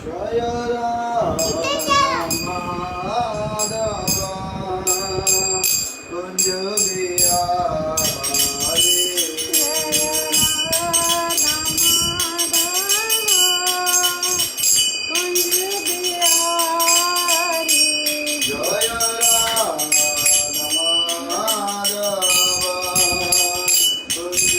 जय राम माधव कुंज बिहारी जय राम माधव कुंज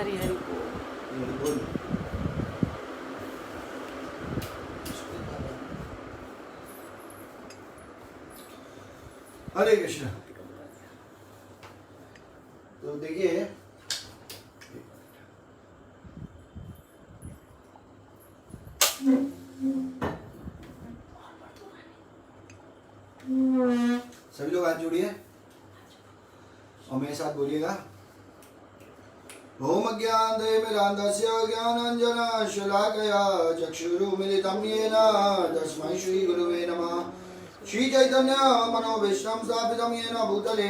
हरी हरी बोल। हरे कृष्ण। तो देखिए लोग हाथ जोड़िए और मेरे साथ बोलिएगा। ओम अज्ञानतिमिरान्धस्य ज्ञानाञ्जनशलाकया चक्षुरुन्मिलितं येन तस्मै श्रीगुरुवे नमः। श्रीचैतन्य मनोभीष्टं स्थापितं येन भूतले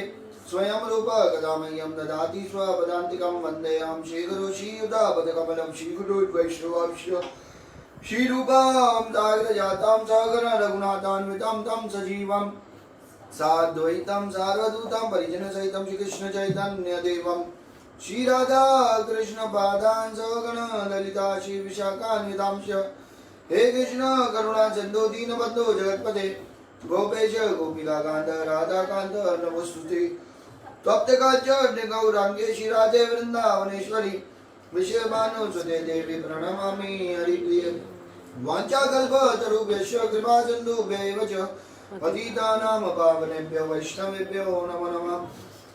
स्वयं रूप कदा मह्यं ददाति स्वपदान्तिकं वन्देऽहं श्रीगुरु श्रीयुतापदकमलं श्रीगुरुवैष्णवांश श्रीरूपां साग्रजातां सगण रघुनाथान्वितं तं सजीवं साद्वैतं सार्वभूतं परिजनसहितं श्रीकृष्ण चैतन्यदेवं श्री राधा कृष्ण पादान सगण ललिता श्री विशाखान्वितांश। हे कृष्ण करुणा सिंधु दीनबंधु जगतपते गोपेश गोपिका कांत राधा कांत नमोस्तुते। तप्त कांचन गौरांगे श्री राधे वृंदावनेश्वरी विषयमानुसुते देवी प्रणमामि हरिप्रिये। वाञ्छाकल्पतरुभ्यश्च कृपा सिन्धुभ्यैव च पतितानां पावनेभ्यो वैष्णवेभ्यो नमो नमः।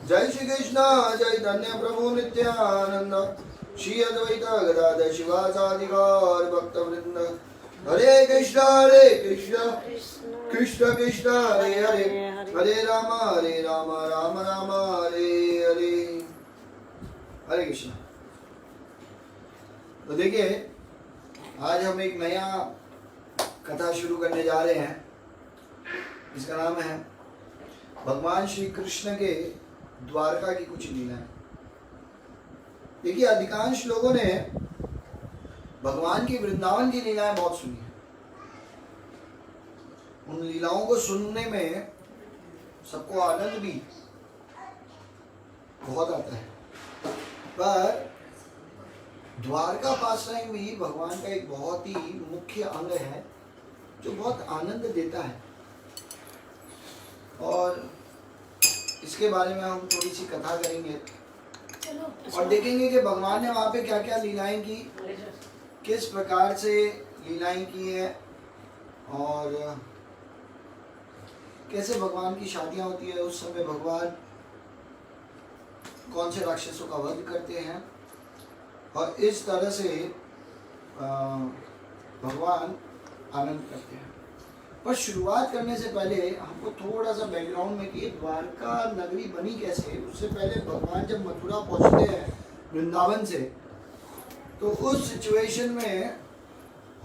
जय श्री कृष्ण चैतन्य प्रभु नित्यानंद श्री अद्वैत गदाधर शिवासादि गौर भक्तवृंद। हरे कृष्ण कृष्ण कृष्ण हरे हरे हरे राम राम राम हरे हरे। हरे कृष्ण। तो देखिए आज हम एक नया कथा शुरू करने जा रहे हैं। इसका नाम है भगवान श्री कृष्ण के द्वारका की कुछ लीलाएं। देखिए अधिकांश लोगों ने भगवान की वृंदावन की लीलाएं बहुत सुनी है। उन लीलाओं को सुनने में सबको आनंद भी बहुत आता है, पर द्वारका पास टाइम भी भगवान का एक बहुत ही मुख्य अंग है जो बहुत आनंद देता है। और इसके बारे में हम थोड़ी सी कथा करेंगे और देखेंगे कि भगवान ने वहाँ पे क्या क्या लीलाएं की, किस प्रकार से लीलाएं की है और कैसे भगवान की शादियां होती है। उस समय भगवान कौन से राक्षसों का वध करते हैं और इस तरह से भगवान आनंद करते हैं। पर शुरुआत करने से पहले हमको थोड़ा सा बैकग्राउंड में कि द्वारका नगरी बनी कैसे। उससे पहले भगवान जब मथुरा पहुंचते हैं वृंदावन से, तो उस सिचुएशन में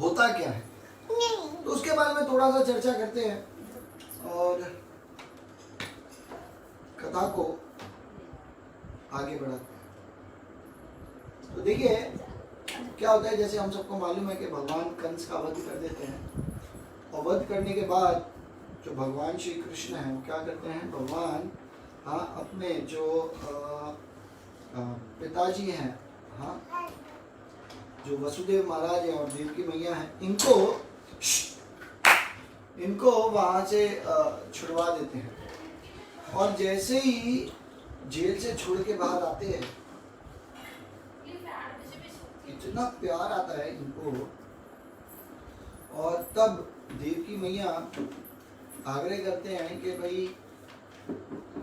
होता क्या है, तो उसके बारे में थोड़ा सा चर्चा करते हैं और कथा को आगे बढ़ाते हैं। तो देखिए क्या होता है, जैसे हम सबको मालूम है कि भगवान कंस का वध कर देते हैं और वध करने के बाद जो भगवान श्री कृष्ण हैं वो क्या करते हैं, भगवान अपने जो पिताजी हैं, जो वसुदेव महाराज हैं और देवकी मैया हैं, इनको वहां से छुड़वा देते हैं। और जैसे ही जेल से छोड़ के बाहर आते हैं, इतना प्यार आता है इनको, और तब देवकी मैया आग्रह करते हैं कि भाई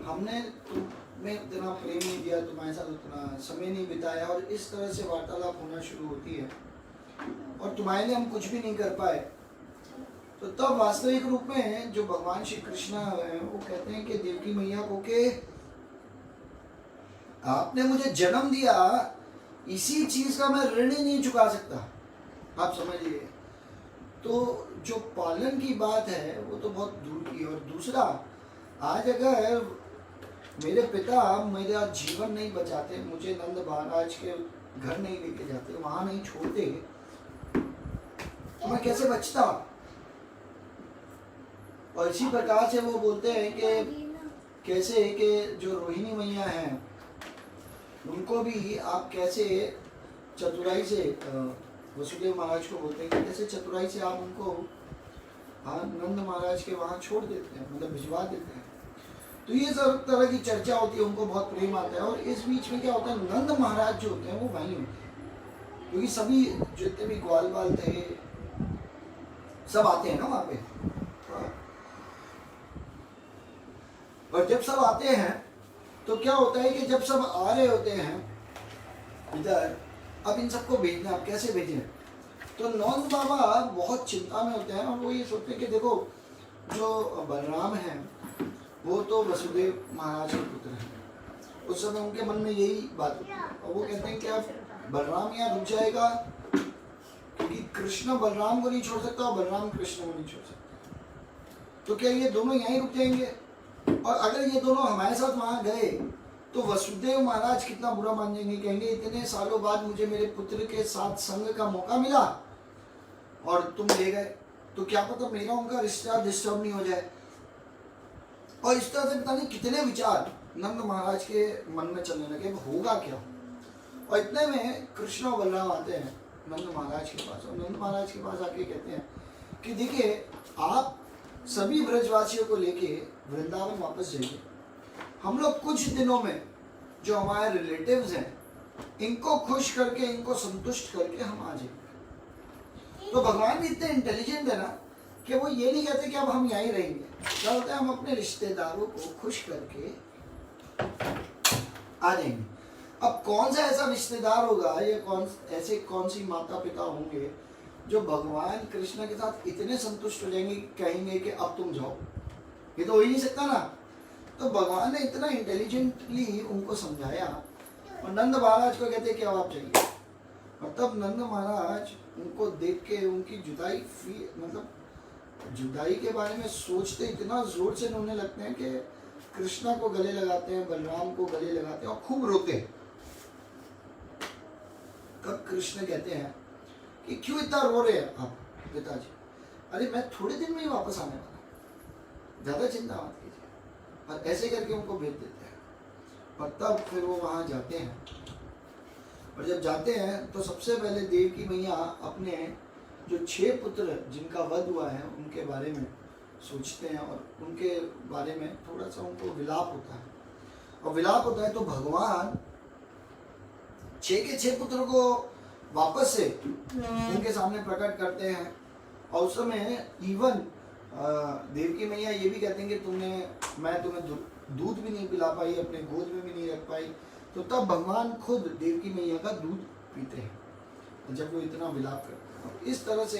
हमने तुम्हें उतना प्रेम नहीं दिया, तुम्हारे साथ उतना समय नहीं बिताया, और इस तरह से वार्तालाप होना शुरू होती है और तुम्हारे लिए हम कुछ भी नहीं कर पाए। तो तब वास्तविक रूप में जो भगवान श्री कृष्ण है वो कहते हैं कि देवकी मैया को कि आपने मुझे जन्म दिया, इसी चीज का मैं ऋण ही नहीं चुका सकता, आप समझिए। तो जो पालन की बात है वो तो बहुत दूर की। और दूसरा, आज अगर मेरे पिता मेरा जीवन नहीं बचाते, मुझे नंद महाराज के घर नहीं लेके जाते, वहां नहीं छोड़ते, तो मैं कैसे बचता। और इसी प्रकार से वो बोलते हैं कि कैसे कि जो रोहिणी मैया हैं उनको भी आप कैसे चतुराई से, वसुदेव महाराज को बोलते हैं कि कैसे चतुराई से आप उनको नंद महाराज के वहाँ छोड़ देते हैं, मतलब भिजवा देते हैं। तो ये सब तरह की चर्चा होती है, उनको बहुत प्रेम आता है। और इस बीच में क्या होता है, नंद महाराज जो होते हैं वो वहीं होते हैं, क्योंकि सभी जितने भी ग्वाल बाल थे सब आते हैं ना वहाँ पे। और जब सब आते हैं तो क्या होता है कि जब सब आ रहे होते हैं इधर, अब इन सबको भेजना, अब कैसे भेजें। तो नंद बाबा बहुत चिंता में होते हैं और वो ये सोचते हैं कि देखो जो बलराम हैं वो तो वसुदेव महाराज के पुत्र हैं। उस समय उनके मन में यही बात होती है और वो कहते हैं कि अब बलराम यहाँ रुक जाएगा, क्योंकि कृष्ण बलराम को नहीं छोड़ सकता और बलराम कृष्ण को नहीं छोड़ सकता, तो क्या ये दोनों यहीं रुक जाएंगे? और अगर ये दोनों हमारे साथ वहां गए तो वसुदेव महाराज कितना बुरा मान जाएंगे, कहेंगे इतने सालों बाद मुझे मेरे पुत्र के साथ संग का मौका मिला और तुम ले गए, तो क्या पता मेरा उनका रिश्ता डिस्टर्ब नहीं हो जाए। और इस तरह से पता नहीं कितने विचार नंद महाराज के मन में चलने लगे, होगा क्या। और इतने में कृष्ण और बलराम आते हैं नंद महाराज के पास, और नंद महाराज के पास आके कहते हैं कि देखिए आप सभी ब्रजवासियों को लेके वृंदावन वापस जाइए, हम लोग कुछ दिनों में जो हमारे रिलेटिव्स हैं इनको खुश करके, इनको संतुष्ट करके हम आ जाएंगे। तो भगवान भी इतने इंटेलिजेंट है ना कि वो ये नहीं कहते कि अब हम यहीं रहेंगे, क्या होता है हम अपने रिश्तेदारों को खुश करके आ जाएंगे। अब कौन सा ऐसा रिश्तेदार होगा या कौन सी माता पिता होंगे जो भगवान कृष्ण के साथ इतने संतुष्ट हो जाएंगे, कहेंगे कि अब तुम जाओ, ये तो हो ही नहीं सकता ना। तो भगवान ने इतना इंटेलिजेंटली उनको समझाया और नंद महाराज को कहते कि अब आप जाइए। और तब नंद महाराज उनको देख के उनकी जुदाई के बारे में सोचते इतना जोर से रोने लगते हैं कि कृष्णा को गले लगाते हैं, बलराम को गले लगाते हैं और खूब रोते हैं। तब कृष्ण कहते हैं कि क्यों इतना रो रहे हैं आप पिताजी? अरे मैं थोड़े दिन में ही वापस आने वाला, ज्यादा चिंता मत कीजिए। और ऐसे करके उनको भेज देते हैं। और तब फिर वो वहां जाते हैं, और जब जाते हैं तो सबसे पहले देवकी मैया अपने जो 6 पुत्र जिनका वध हुआ है उनके बारे में सोचते हैं और उनके बारे में थोड़ा सा उनको विलाप होता है। और विलाप होता है तो भगवान 6 के 6 पुत्र को वापस से उनके सामने प्रकट करते हैं। और उस समय इवन देवकी मैया ये भी कहते हैं कि मैं तुम्हें दूध भी नहीं पिला पाई, अपने गोद में भी नहीं रख पाई। तो तब भगवान खुद देवकी मैया का दूध पीते हैं जब वो इतना विलाप करते हैं। इस तरह से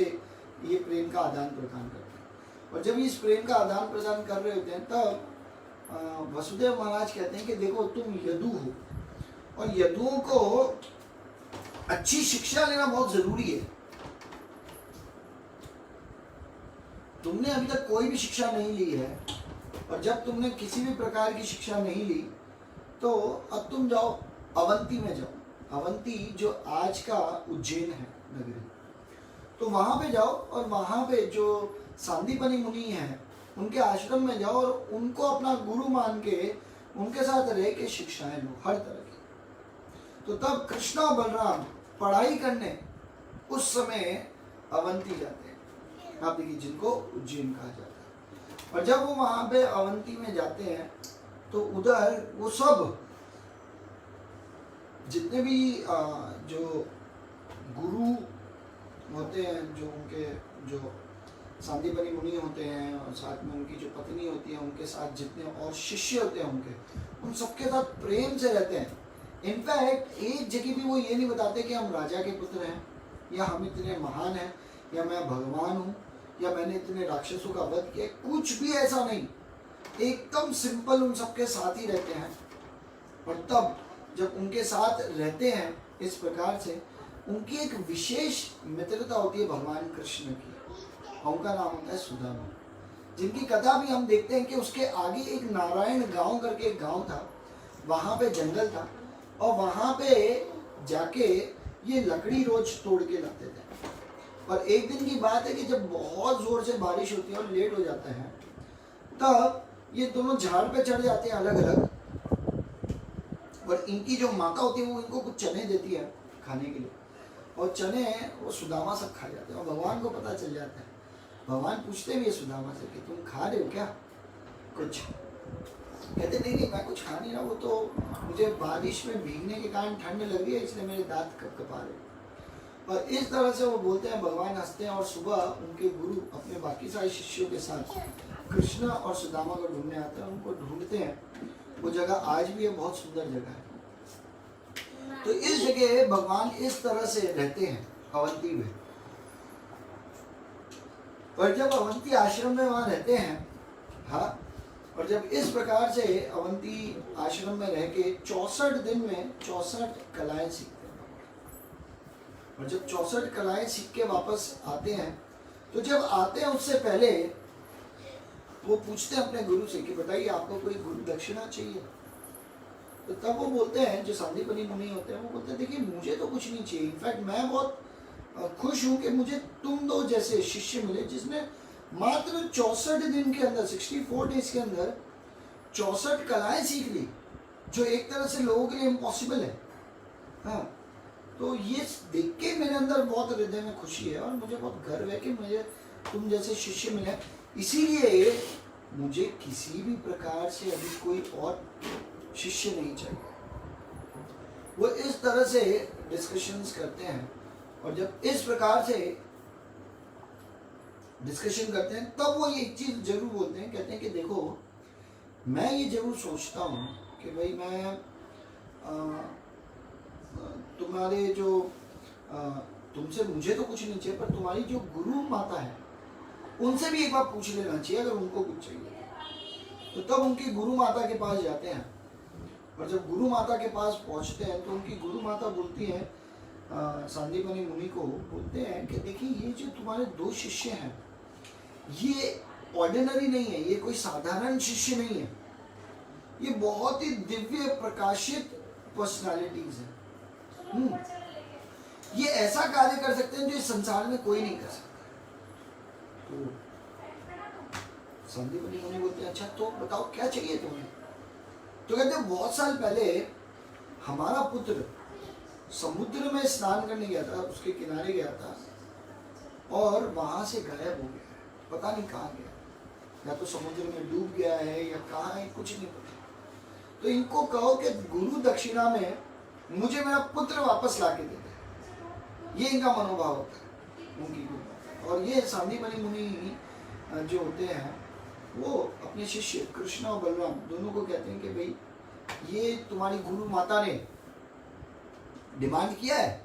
ये प्रेम का आदान प्रदान करते हैं। और जब इस प्रेम का आदान प्रदान कर रहे होते हैं तब वसुदेव महाराज कहते हैं कि देखो तुम यदु हो और यदुओं को अच्छी शिक्षा लेना बहुत जरूरी है। तुमने अभी तक कोई भी शिक्षा नहीं ली है और जब तुमने किसी भी प्रकार की शिक्षा नहीं ली तो अब तुम जाओ अवंती में जाओ। अवंती जो आज का उज्जैन है नगरी, तो वहां पे जाओ और वहां पे जो सांदीपनी मुनि हैं उनके आश्रम में जाओ और उनको अपना गुरु मान के उनके साथ रह के शिक्षाएं लो हर तरह की। तो तब कृष्ण और बलराम पढ़ाई करने उस समय अवंती जाते हैं। आप देखिए जिनको उज्जैन कहा जाता है। और जब वो वहां पे अवंती में जाते हैं तो उधर वो सब जितने भी जो गुरु होते हैं, जो उनके जो सांदीपनी मुनि होते हैं और साथ में उनकी जो पत्नी होती है, उनके साथ जितने और शिष्य होते हैं उन सबके साथ प्रेम से रहते हैं। इनफैक्ट एक जगह भी वो ये नहीं बताते कि हम राजा के पुत्र हैं या हम इतने महान हैं या मैं भगवान हूँ या मैंने इतने राक्षसों का वध किया, कुछ भी ऐसा नहीं। एकदम सिंपल उन सबके साथ ही रहते हैं। और तब जब उनके साथ रहते हैं इस प्रकार से उनकी एक विशेष मित्रता होती है भगवान कृष्ण की, और उनका नाम होता है सुदामा, जिनकी कथा भी हम देखते हैं कि उसके आगे एक नारायण गांव करके एक गांव था, वहां पे जंगल था और वहां पे जाके ये लकड़ी रोज तोड़ के लाते थे। और एक दिन की बात है कि जब बहुत जोर से बारिश होती है और लेट हो जाता है तब ये दोनों झाड़ पे चढ़ जाते हैं अलग अलग, और इनकी जो माता होती है वो इनको कुछ चने देती है खाने के लिए, और चने वो सुदामा सब खा जाते हैं। और भगवान को पता चल जाता है। भगवान पूछते भी है सुदामा से कि तुम खा रहे हो क्या कुछ? कहते नहीं मैं कुछ खा नहीं रहा, वो तो मुझे बारिश में भीगने के कारण ठंड लग रही है इसलिए मेरे दांत कपकपा रहे। और इस तरह से वो बोलते हैं, भगवान हंसते हैं और सुबह उनके गुरु अपने बाकी सारे शिष्यों के साथ कृष्ण और सुदामा को ढूंढने आते हैं, उनको ढूंढते हैं। वो जगह आज भी है, बहुत सुंदर जगह है। तो इस जगह भगवान इस तरह से रहते हैं अवंती में। और जब अवंती आश्रम में वहां रहते हैं, हाँ, और जब इस प्रकार से अवंती आश्रम में रह के 64 दिन में 64 कलाएं सीखते हैं, और जब 64 कलाएं सीख के वापस आते हैं, तो जब आते हैं उससे पहले वो पूछते हैं अपने गुरु से कि बताइए आपको कोई गुरु दक्षिणा चाहिए। तो तब वो बोलते हैं, जो सांदीपनी मुनि होते हैं, वो बोलते हैं देखिए मुझे तो कुछ नहीं चाहिए, इनफैक्ट मैं बहुत खुश हूं कि मुझे तुम दो जैसे शिष्य मिले जिसने मात्र 64 दिन के अंदर 64 डेज के अंदर 64 कलाएं सीख ली, जो एक तरह से लोगों के लिए इम्पॉसिबल है। हाँ, तो ये देख के मेरे अंदर बहुत हृदय में खुशी है और मुझे बहुत गर्व है कि मुझे तुम जैसे शिष्य मिले। इसीलिए मुझे किसी भी प्रकार से अभी कोई और शिष्य नहीं चाहिए। वो इस तरह से डिस्कशंस करते हैं, और जब इस प्रकार से डिस्कशन करते हैं तब वो एक चीज जरूर बोलते हैं, कहते हैं कि देखो मैं ये जरूर सोचता हूँ कि भाई मैं तुम्हारे जो तुमसे मुझे तो कुछ नहीं चाहिए, पर तुम्हारी जो गुरु माता है उनसे भी एक बार पूछ लेना चाहिए अगर उनको कुछ चाहिए। तो तब उनकी गुरु माता के पास जाते हैं, और जब गुरु माता के पास पहुंचते हैं तो उनकी गुरु माता बोलती है सांदीपनी मुनि को, बोलते हैं कि देखिए ये जो तुम्हारे दो शिष्य हैं ये ऑर्डिनरी नहीं है, ये कोई साधारण शिष्य नहीं है, ये बहुत ही दिव्य प्रकाशित पर्सनालिटीज हैं। ये ऐसा कार्य कर सकते हैं जो इस संसार में कोई नहीं कर सकता। तो सांदीपनी मुनि बोलते हैं अच्छा तो बताओ क्या चाहिए तुम्हें। तो कहते हैं बहुत साल पहले हमारा पुत्र समुद्र में स्नान करने गया था, उसके किनारे गया था और वहां से गायब हो गया है, पता नहीं कहाँ गया, या तो समुद्र में डूब गया है या कहाँ है, कुछ नहीं पता। तो इनको कहो कि गुरु दक्षिणा में मुझे मेरा पुत्र वापस ला के दे दे, ये इनका मनोभाव होता है उनकी गुरु। और ये सांदीपनी मुनि जो होते हैं वो अपने शिष्य कृष्ण और बलराम दोनों को कहते हैं कि भाई ये तुम्हारी गुरु माता ने डिमांड किया है,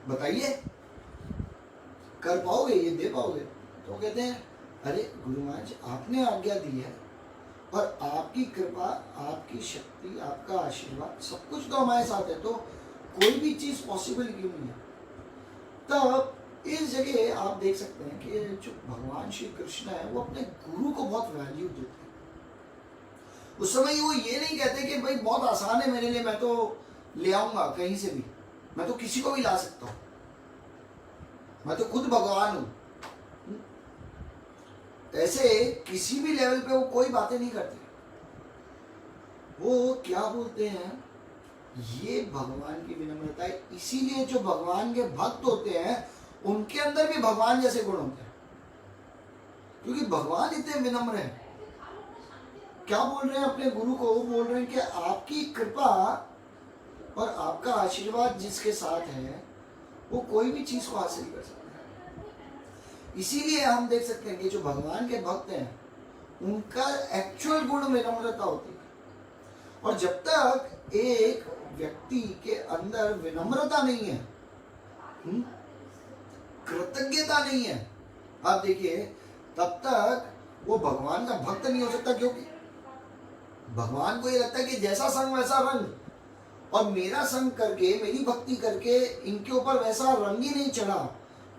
बताइए कर पाओगे, ये दे पाओगे। तो कहते हैं अरे गुरु महाराज आपने आज्ञा दी है और आपकी कृपा, आपकी शक्ति, आपका आशीर्वाद सब कुछ तो हमारे साथ है, तो कोई भी चीज पॉसिबल क्यों नहीं है। तब इस जगह आप देख सकते हैं कि जो भगवान श्री कृष्ण है वो अपने गुरु को बहुत वैल्यू देते हैं। उस समय वो ये नहीं कहते कि भाई बहुत आसान है मेरे लिए, मैं तो ले आऊंगा कहीं से भी, मैं तो किसी को भी ला सकता हूं, मैं तो खुद भगवान हूं। ऐसे किसी भी लेवल पे वो कोई बातें नहीं करते। वो क्या बोलते हैं, ये भगवान की विनम्रता है। इसीलिए जो भगवान के भक्त होते हैं उनके अंदर भी भगवान जैसे गुण होते हैं, क्योंकि भगवान इतने विनम्र हैं। क्या बोल रहे हैं अपने गुरु को, वो बोल रहे हैं कि आपकी कृपा और आपका आशीर्वाद जिसके साथ है वो कोई भी चीज को हासिल कर सकता है। इसीलिए हम देख सकते हैं कि जो भगवान के भक्त हैं उनका एक्चुअल गुण विनम्रता होती है। और जब तक एक व्यक्ति के अंदर विनम्रता नहीं है, कृतज्ञता नहीं है, आप देखिए तब तक वो भगवान का भक्त नहीं हो सकता। क्योंकि भगवान को ये लगता है कि जैसा संग वैसा रंग, और मेरा संग करके, मेरी भक्ति करके इनके ऊपर वैसा रंग ही नहीं चढ़ा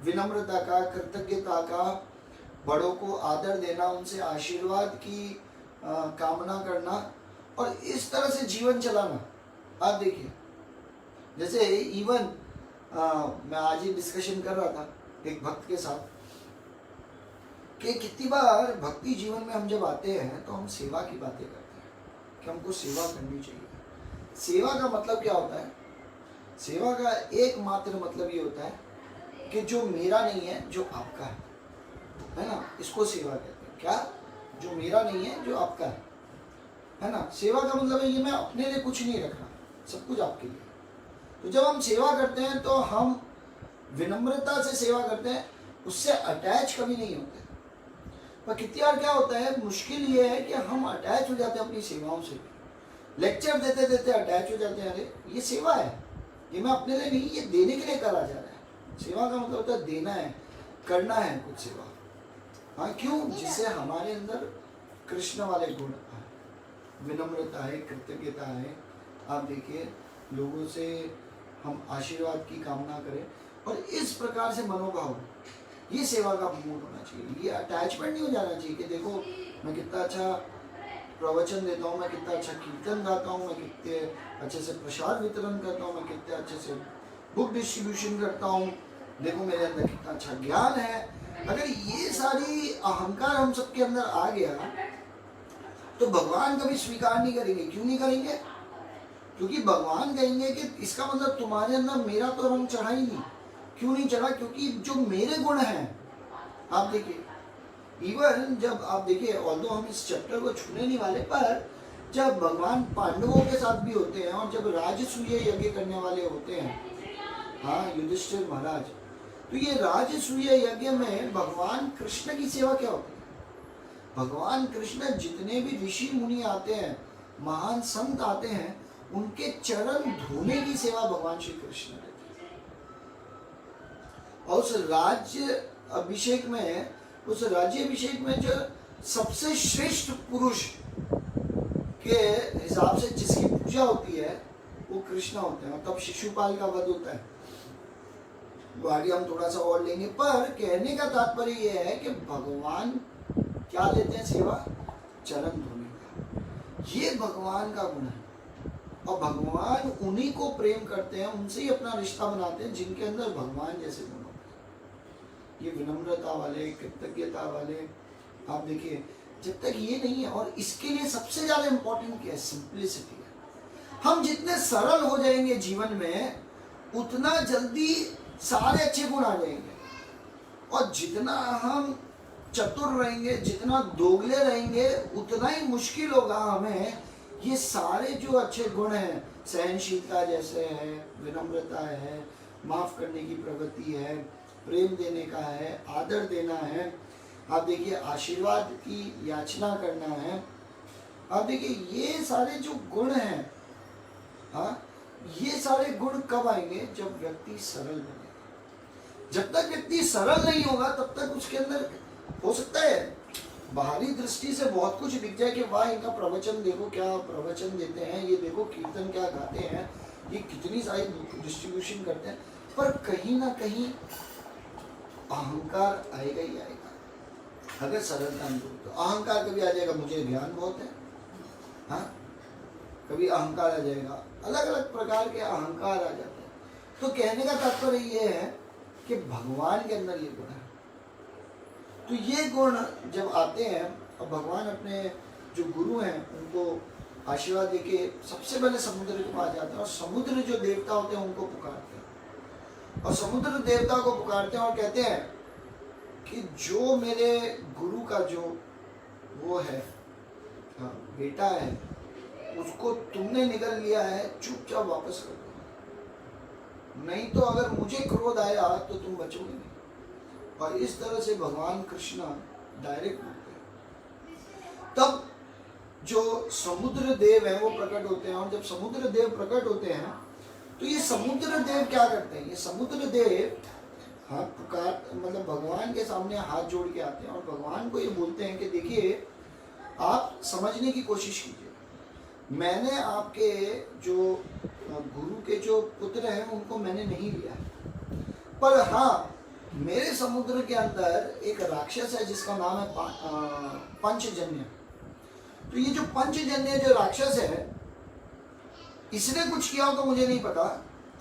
विनम्रता का, कृतज्ञता का, बड़ों को आदर देना, उनसे आशीर्वाद की कामना करना और इस तरह से जीवन चलाना। आप देखिए जैसे इवन मैं आज ही डिस्कशन कर रहा था एक भक्त के साथ कि कितनी बार भक्ति जीवन में हम जब आते हैं तो हम सेवा की बातें करते हैं कि हमको सेवा करनी चाहिए। सेवा का मतलब क्या होता है? सेवा का एकमात्र मतलब ये होता है कि जो मेरा नहीं है जो आपका है ना, इसको सेवा कहते हैं। क्या? जो मेरा नहीं है जो आपका है ना। सेवा का मतलब है ये मैं अपने लिए कुछ नहीं रख रहा, सब कुछ आपके लिए। तो जब हम सेवा करते हैं तो हम विनम्रता से सेवा करते हैं, उससे अटैच कभी नहीं होते। पर कितनी बार क्या होता है, मुश्किल ये है कि हम अटैच हो जाते हैं अपनी सेवाओं से। लेक्चर देते देते अटैच हो जाते हैं, अरे ये सेवा है, ये मैं अपने लिए नहीं, ये देने के लिए करा जा रहा है। सेवा का मतलब होता है देना है, करना है कुछ सेवा। हाँ, क्यों? जिससे हमारे अंदर कृष्ण वाले गुण आए। विनम्रता है, कृतज्ञता है। आप देखिए लोगों से हम आशीर्वाद की कामना करें और इस प्रकार से मनोभाव, ये सेवा का मूड होना चाहिए। ये अटैचमेंट नहीं हो जाना चाहिए कि देखो मैं कितना अच्छा प्रवचन देता हूँ, मैं कितना अच्छा कीर्तन गाता हूँ, मैं कितने अच्छे से प्रसाद वितरण करता हूँ, मैं कितने अच्छे से बुक डिस्ट्रीब्यूशन करता हूँ, देखो मेरे अंदर कितना अच्छा ज्ञान है। अगर ये सारी अहंकार हम सबके अंदर आ गया तो भगवान कभी स्वीकार नहीं करेंगे। क्यों नहीं करेंगे? क्योंकि भगवान कहेंगे कि इसका मतलब तुम्हारे अंदर मेरा तो रंग चढ़ा ही नहीं। क्यों नहीं चढ़ा? क्योंकि जो मेरे गुण हैं, आप देखिए इवन जब आप देखिए, ऑल्दो हम इस चैप्टर को छूने नहीं वाले, पर जब भगवान पांडवों के साथ भी होते हैं और जब राजसूय यज्ञ करने वाले होते हैं, हाँ युधिष्ठिर महाराज, तो ये राजसूय यज्ञ में भगवान कृष्ण की सेवा क्या होती है? भगवान कृष्ण जितने भी ऋषि मुनि आते हैं, महान संत आते हैं, उनके चरण धोने की सेवा भगवान श्री कृष्ण करते हैं। और उस राज्य अभिषेक में जो सबसे श्रेष्ठ पुरुष के हिसाब से जिसकी पूजा होती है वो कृष्ण होते हैं। और तब शिशुपाल का वध होता है, वो आगे हम थोड़ा सा और लेंगे। पर कहने का तात्पर्य यह है कि भगवान क्या लेते हैं सेवा? चरण धोने का। ये भगवान का गुण है और भगवान उन्हीं को प्रेम करते हैं, उनसे ही अपना रिश्ता बनाते हैं जिनके अंदर भगवान जैसे गुण होते हैं। ये विनम्रता वाले, कृतज्ञता वाले, आप देखिए जब तक ये नहीं है। और इसके लिए सबसे ज्यादा इंपॉर्टेंट क्या है? सिंप्लिसिटी है। हम जितने सरल हो जाएंगे जीवन में, उतना जल्दी सारे अच्छे गुण आ जाएंगे। और जितना हम चतुर रहेंगे, जितना दोगले रहेंगे, उतना ही मुश्किल होगा हमें ये सारे जो अच्छे गुण हैं, सहनशीलता जैसे है, विनम्रता है, माफ करने की प्रवृत्ति है, प्रेम देने का है, आदर देना है, आप देखिए आशीर्वाद की याचना करना है। आप देखिए ये सारे जो गुण हैं, हाँ, ये सारे गुण कब आएंगे? जब व्यक्ति सरल बने। जब तक व्यक्ति सरल नहीं होगा तब तक उसके अंदर हो सकता है बाहरी दृष्टि से बहुत कुछ दिख जाए कि वाह इनका प्रवचन देखो, क्या प्रवचन देते हैं, ये देखो कीर्तन क्या गाते हैं, ये कितनी सारी डिस्ट्रीब्यूशन करते हैं, पर कहीं ना कहीं अहंकार आएगा ही आएगा। अगर सरलता नहीं हो तो अहंकार कभी आ जाएगा, मुझे ज्ञान बहुत है, हाँ, कभी अहंकार आ जाएगा, अलग अलग प्रकार के अहंकार आ जाते हैं। तो कहने का तात्पर्य ये है कि भगवान के अंदर ये गुण है। तो ये गुण जब आते हैं और भगवान अपने जो गुरु हैं उनको आशीर्वाद देके सबसे पहले समुद्र के पास जाते हैं और समुद्र जो देवता होते हैं उनको पुकारते हैं और समुद्र देवता को पुकारते हैं और कहते हैं कि जो मेरे गुरु का जो वो है, हाँ, बेटा है, उसको तुमने निगल लिया है, चुपचाप वापस कर दो, नहीं तो अगर मुझे क्रोध आया तो तुम बचोगे नहीं। और इस तरह से भगवान कृष्ण डायरेक्ट बोलते हैं। तब जो समुद्र देव हैं वो प्रकट होते हैं और जब समुद्र देव प्रकट होते हैं तो ये समुद्र देव क्या करते हैं? ये समुद्र देव, हाँ, पुकार मतलब भगवान के सामने हाथ जोड़ के आते हैं और भगवान को ये बोलते हैं कि देखिए आप समझने की कोशिश कीजिए, मैंने आपके जो गुरु के जो पुत्र हैं उनको मैंने नहीं लिया, पर हाँ मेरे समुद्र के अंदर एक राक्षस है जिसका नाम है पंचजन्य। तो ये जो पंचजन्य जो राक्षस है, इसने कुछ किया हो तो मुझे नहीं पता,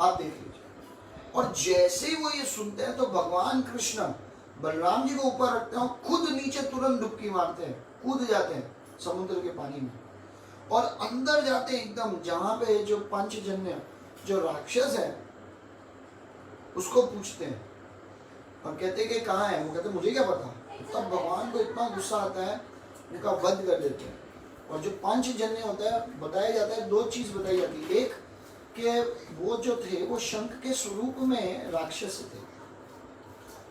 आप देख लीजिए। और जैसे ही वो ये सुनते हैं तो भगवान कृष्ण बलराम जी को ऊपर रखते हैं और खुद नीचे तुरंत डुबकी मारते हैं, कूद जाते हैं समुद्र के पानी में और अंदर जाते हैं एकदम, जहां पे जो पंचजन्य जो राक्षस है उसको पूछते हैं और कहते हैं कि कहाँ है? वो कहते हैं मुझे क्या पता। तब भगवान को इतना गुस्सा आता है, उनका वध कर देते हैं। और जो पंचजन्य होता है, बताया जाता है, दो चीज बताई जाती है। एक कि वो जो थे वो शंख के स्वरूप में राक्षस थे,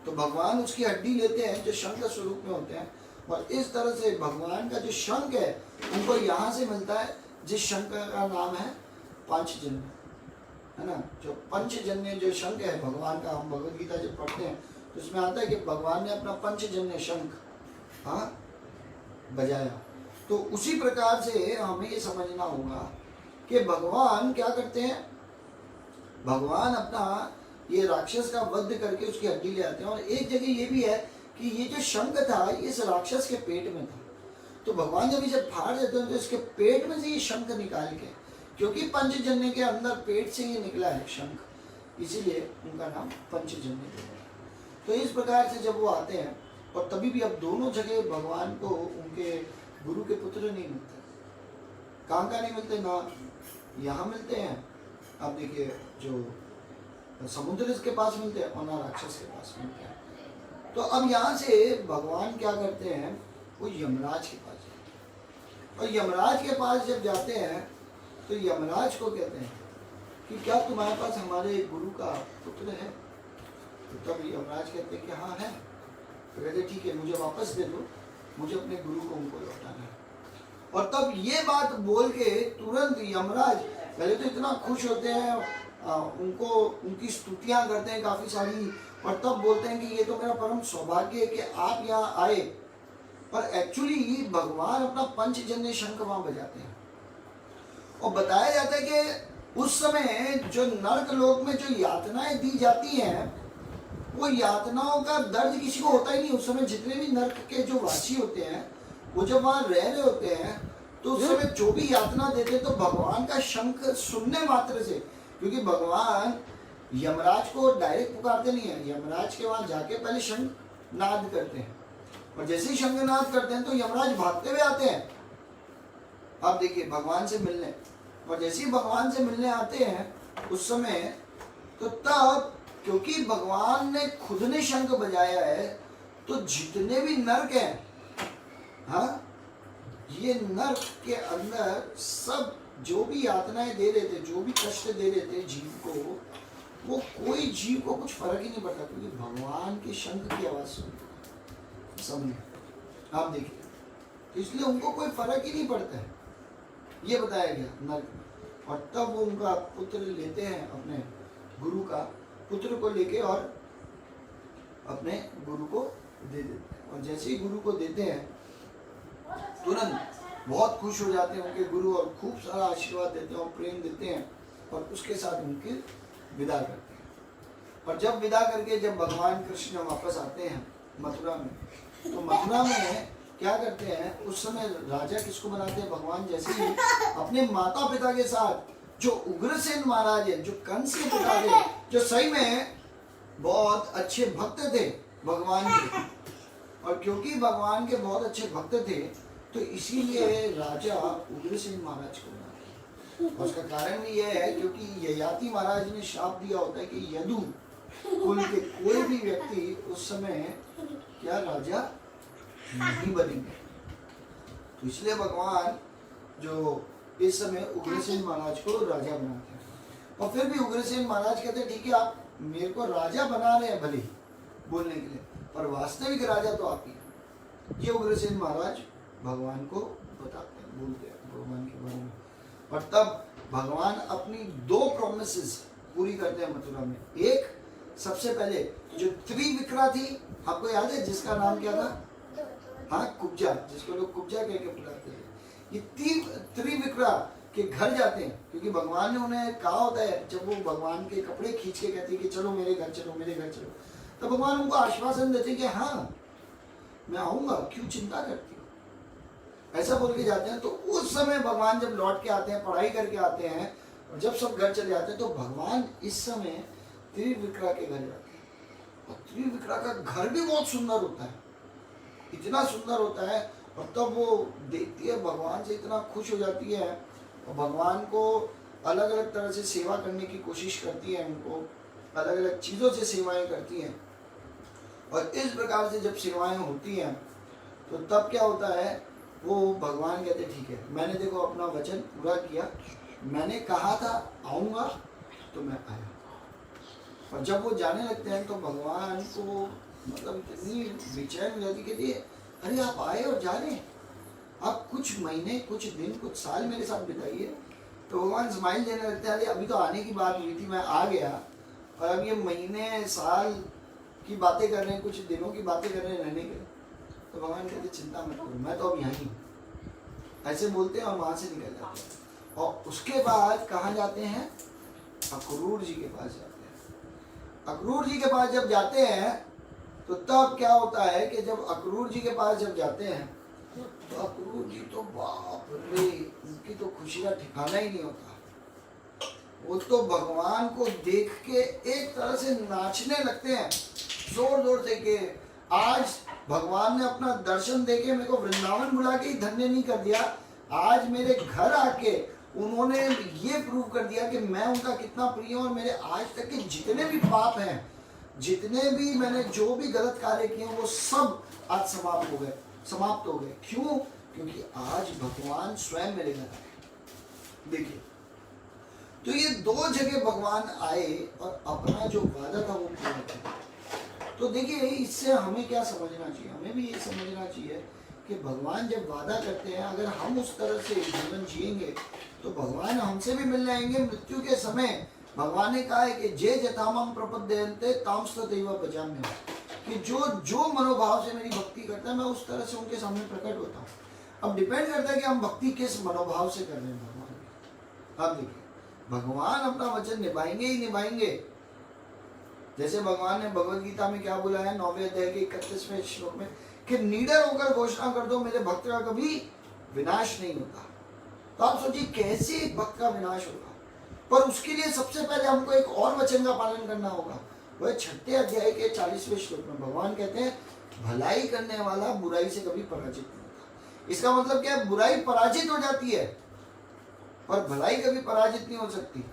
तो भगवान उसकी हड्डी लेते हैं जो शंख के स्वरूप में होते हैं और इस तरह से भगवान का जो शंख है उनको यहाँ से मिलता है, जिस शंख का नाम है पंचजन्य, है ना। जो पंचजन्य जो शंख है भगवान का, हम भगवद गीता जब पढ़ते हैं तो उसमें आता है कि भगवान ने अपना पंचजन्य शंख, हाँ, बजाया तो उसी प्रकार से हमें ये समझना होगा कि भगवान क्या करते हैं, भगवान अपना ये राक्षस का वध करके उसकी हड्डी ले आते हैं। और एक जगह ये भी है कि ये जो शंख था इस राक्षस के पेट में था, तो भगवान जब इसे फाड़ देते हैं तो इसके पेट में से ये शंख निकाल के, क्योंकि पंचजन्य के अंदर पेट से ये निकला है शंख, इसीलिए उनका नाम पंचजन्य है। तो इस प्रकार से जब वो आते हैं, और तभी भी अब दोनों जगह भगवान को उनके गुरु के पुत्र नहीं मिलते। कहाँ नहीं मिलते, ना यहाँ मिलते हैं, अब देखिए जो समुद्र के पास मिलते हैं और ना राक्षस के पास मिलते हैं। तो अब यहाँ से भगवान क्या करते हैं, वो यमराज के पास जाते हैं। और यमराज के पास जब जाते हैं तो यमराज को कहते हैं कि क्या तुम्हारे पास हमारे गुरु का पुत्र है? तो तब यमराज कहते हैं कि हाँ है। तो कहते ठीक है, मुझे वापस दे दो, मुझे अपने गुरु को उनको लौटाना है। और तब ये बात बोल के तुरंत यमराज पहले तो इतना खुश होते हैं, उनको उनकी स्तुतियां करते हैं काफी सारी, और तब बोलते हैं कि ये तो मेरा परम सौभाग्य है कि आप यहाँ आए। पर एक्चुअली भगवान अपना पंचजन्य शंख वहां बजाते हैं। और बताया जाता है कि उस समय जो नरक लोक में जो यातनाएं दी जाती हैं, वो यातनाओं का दर्द किसी को होता ही नहीं। उस समय जितने भी नरक के जो वासी होते हैं, वो जब वहां रह रहे होते हैं, तो उस समय जो भी यातना देते हैं तो भगवान का शंख सुनने मात्र से, क्योंकि भगवान यमराज को डायरेक्ट पुकारते नहीं है, यमराज के वहां जाके पहले शंख नाद करते हैं, और जैसे ही शंख नाद करते हैं तो यमराज भागते हुए आते हैं। अब देखिए भगवान से मिलने, और जैसे ही भगवान से मिलने आते हैं उस समय, तो तब क्योंकि भगवान ने खुद ने शंख बजाया है, तो जितने भी नरक हैं, हाँ, ये नरक के अंदर सब जो भी यातनाएं दे रहे थे, जो भी कष्ट दे रहे थे जीव को, वो कोई जीव को कुछ फर्क ही नहीं पड़ता, क्योंकि भगवान के शंख की आवाज सुनते सबने। आप देखिए, तो इसलिए उनको कोई फर्क ही नहीं पड़ता है, ये बताया गया नरक में। और तब वो उनका पुत्र लेते हैं, अपने गुरु का पुत्र को लेके, और अपने गुरु को दे देते हैं। और जैसे ही गुरु को देते हैं, तुरंत बहुत खुश हो जाते हैं उनके गुरु, और खूब सारा आशीर्वाद देते हैं और प्रेम देते हैं, और उसके साथ उनकी विदा करते हैं। और जब विदा करके जब भगवान कृष्ण वापस आते हैं मथुरा में, तो मथुरा में क्या करते हैं, उस समय राजा किसको बनाते हैं, भगवान जैसे ही अपने माता पिता के साथ, जो उग्रसेन महाराज है, जो कंस के पिता थे, जो सही में बहुत अच्छे भक्त थे भगवान के, और क्योंकि भगवान के बहुत अच्छे भक्त थे, तो इसीलिए राजा उग्रसेन महाराज को बनाते। और उसका कारण भी यह है क्योंकि ययाति महाराज ने शाप दिया होता है कि यदु कुल के कोई भी व्यक्ति उस समय क्या राजा नहीं बनेंगे। तो इसलिए भगवान जो इस समय उग्रसेन महाराज को राजा बनाते हैं। और फिर भी उग्रसेन महाराज कहते हैं ठीक है, आप मेरे को राजा बना रहे हैं भले बोलने के लिए, पर वास्तविक राजा तो आप ही हैं। ये उग्रसेन महाराज भगवान को बताते हैं, बोलते हैं भगवान के बारे में। और तब भगवान अपनी 2 प्रॉमिसेस पूरी करते हैं मथुरा में। एक, सबसे पहले जो त्रिविक्रा थी, आपको याद है जिसका नाम क्या था, हाँ कुब्जा, जिसको लोग कुब्जा कह के बुलाते थे। ये त्रिविक्रा के घर जाते हैं, क्योंकि भगवान ने उन्हें कहा होता है, जब वो भगवान के कपड़े खींच के कहते हैं कि चलो मेरे घर चलो, मेरे घर चलो, तो भगवान उनको आश्वासन देते हैं कि हाँ मैं आऊंगा, क्यों चिंता करती हो, ऐसा बोल के जाते हैं। तो उस समय भगवान जब लौट के आते हैं, पढ़ाई करके आते हैं, और जब सब घर चले जाते हैं, तो भगवान इस समय त्रिविक्रा के घर जाते हैं। और त्रिविक्रा का घर भी बहुत सुंदर होता है, इतना सुंदर होता है। और तब वो देखती है भगवान से, इतना खुश हो जाती है, और भगवान को अलग अलग तरह से सेवा करने की कोशिश करती है, उनको अलग अलग चीज़ों से सेवाएं करती हैं। और इस प्रकार से जब सेवाएं होती हैं, तो तब क्या होता है, वो भगवान कहते ठीक है, मैंने देखो अपना वचन पूरा किया, मैंने कहा था आऊँगा तो मैं आया। और जब वो जाने लगते हैं तो भगवान को मतलब इतनी बेचैन हो जाती, कहती है अरे आप आए और जा रहे हैं, आप कुछ महीने, कुछ दिन, कुछ साल मेरे साथ बिताइए। तो भगवान स्माइल देने लगते हैं, अरे अभी तो आने की बात हुई थी, मैं आ गया, और अब ये महीने साल की बातें कर रहे हैं, कुछ दिनों की बातें कर रहे हैं रहने के। तो भगवान कहते चिंता मत करो, मैं तो अब यहाँ ही हूँ। ऐसे बोलते हैं और वहां से निकल जाते हैं। और उसके बाद कहाँ जाते हैं? अक्रूर जी के पास जाते हैं। अक्रूर जी के पास जब जाते हैं तो तब क्या होता है कि जब अक्रूर जी के पास जब जाते हैं तो अक्रूर जी तो बाप रे, उनकी तो खुशी का ठिकाना ही नहीं होता। वो तो भगवान को देख के एक तरह से नाचने लगते हैं जोर जोर से कि आज भगवान ने अपना दर्शन देके मेरे को वृंदावन बुला के ही धन्य नहीं कर दिया, आज मेरे घर आके उन्होंने ये प्रूव कर दिया कि मैं उनका कितना प्रिय हूं और मेरे आज तक के जितने भी पाप हैं, जितने भी मैंने जो भी गलत कार्य किए वो सब आज समाप्त हो गए। क्यों? क्योंकि आज भगवान स्वयं मेरे घर आए। देखिए, तो ये दो जगह भगवान आए और अपना जो वादा था वो पूरा किया। तो देखिए, इससे हमें क्या समझना चाहिए? हमें भी ये समझना चाहिए कि भगवान जब वादा करते हैं, अगर हम उस तरह से जीवन जिएंगे तो भगवान हमसे भी मिल जाएंगे। मृत्यु के समय भगवान ने कहा है कि जे जथामं प्रपद्यन्ते तांस्तदैव भजाम्यहम्, कि जो जो मनोभाव से मेरी भक्ति करता है मैं उस तरह से उनके सामने प्रकट होता हूँ। अब डिपेंड करता है कि हम भक्ति किस मनोभाव से कर रहे हैं भगवान की। अब देखिए, भगवान अपना वचन निभाएंगे ही निभाएंगे। जैसे भगवान ने भगवद गीता में क्या बोला है 9वें अध्याय के 31वें श्लोक में कि निडर होकर घोषणा कर दो मेरे भक्त का कभी विनाश नहीं होता। तो आप सोचिए कैसे एक भक्त का विनाश होगा, पर उसके लिए सबसे पहले हमको एक और वचन का पालन करना होगा। वह 6 अध्याय के 40वें श्लोक में भगवान कहते हैं भलाई करने वाला बुराई से कभी पराजित नहीं होता। इसका मतलब क्या है? बुराई पराजित हो जाती है पर भलाई कभी पराजित नहीं हो सकती।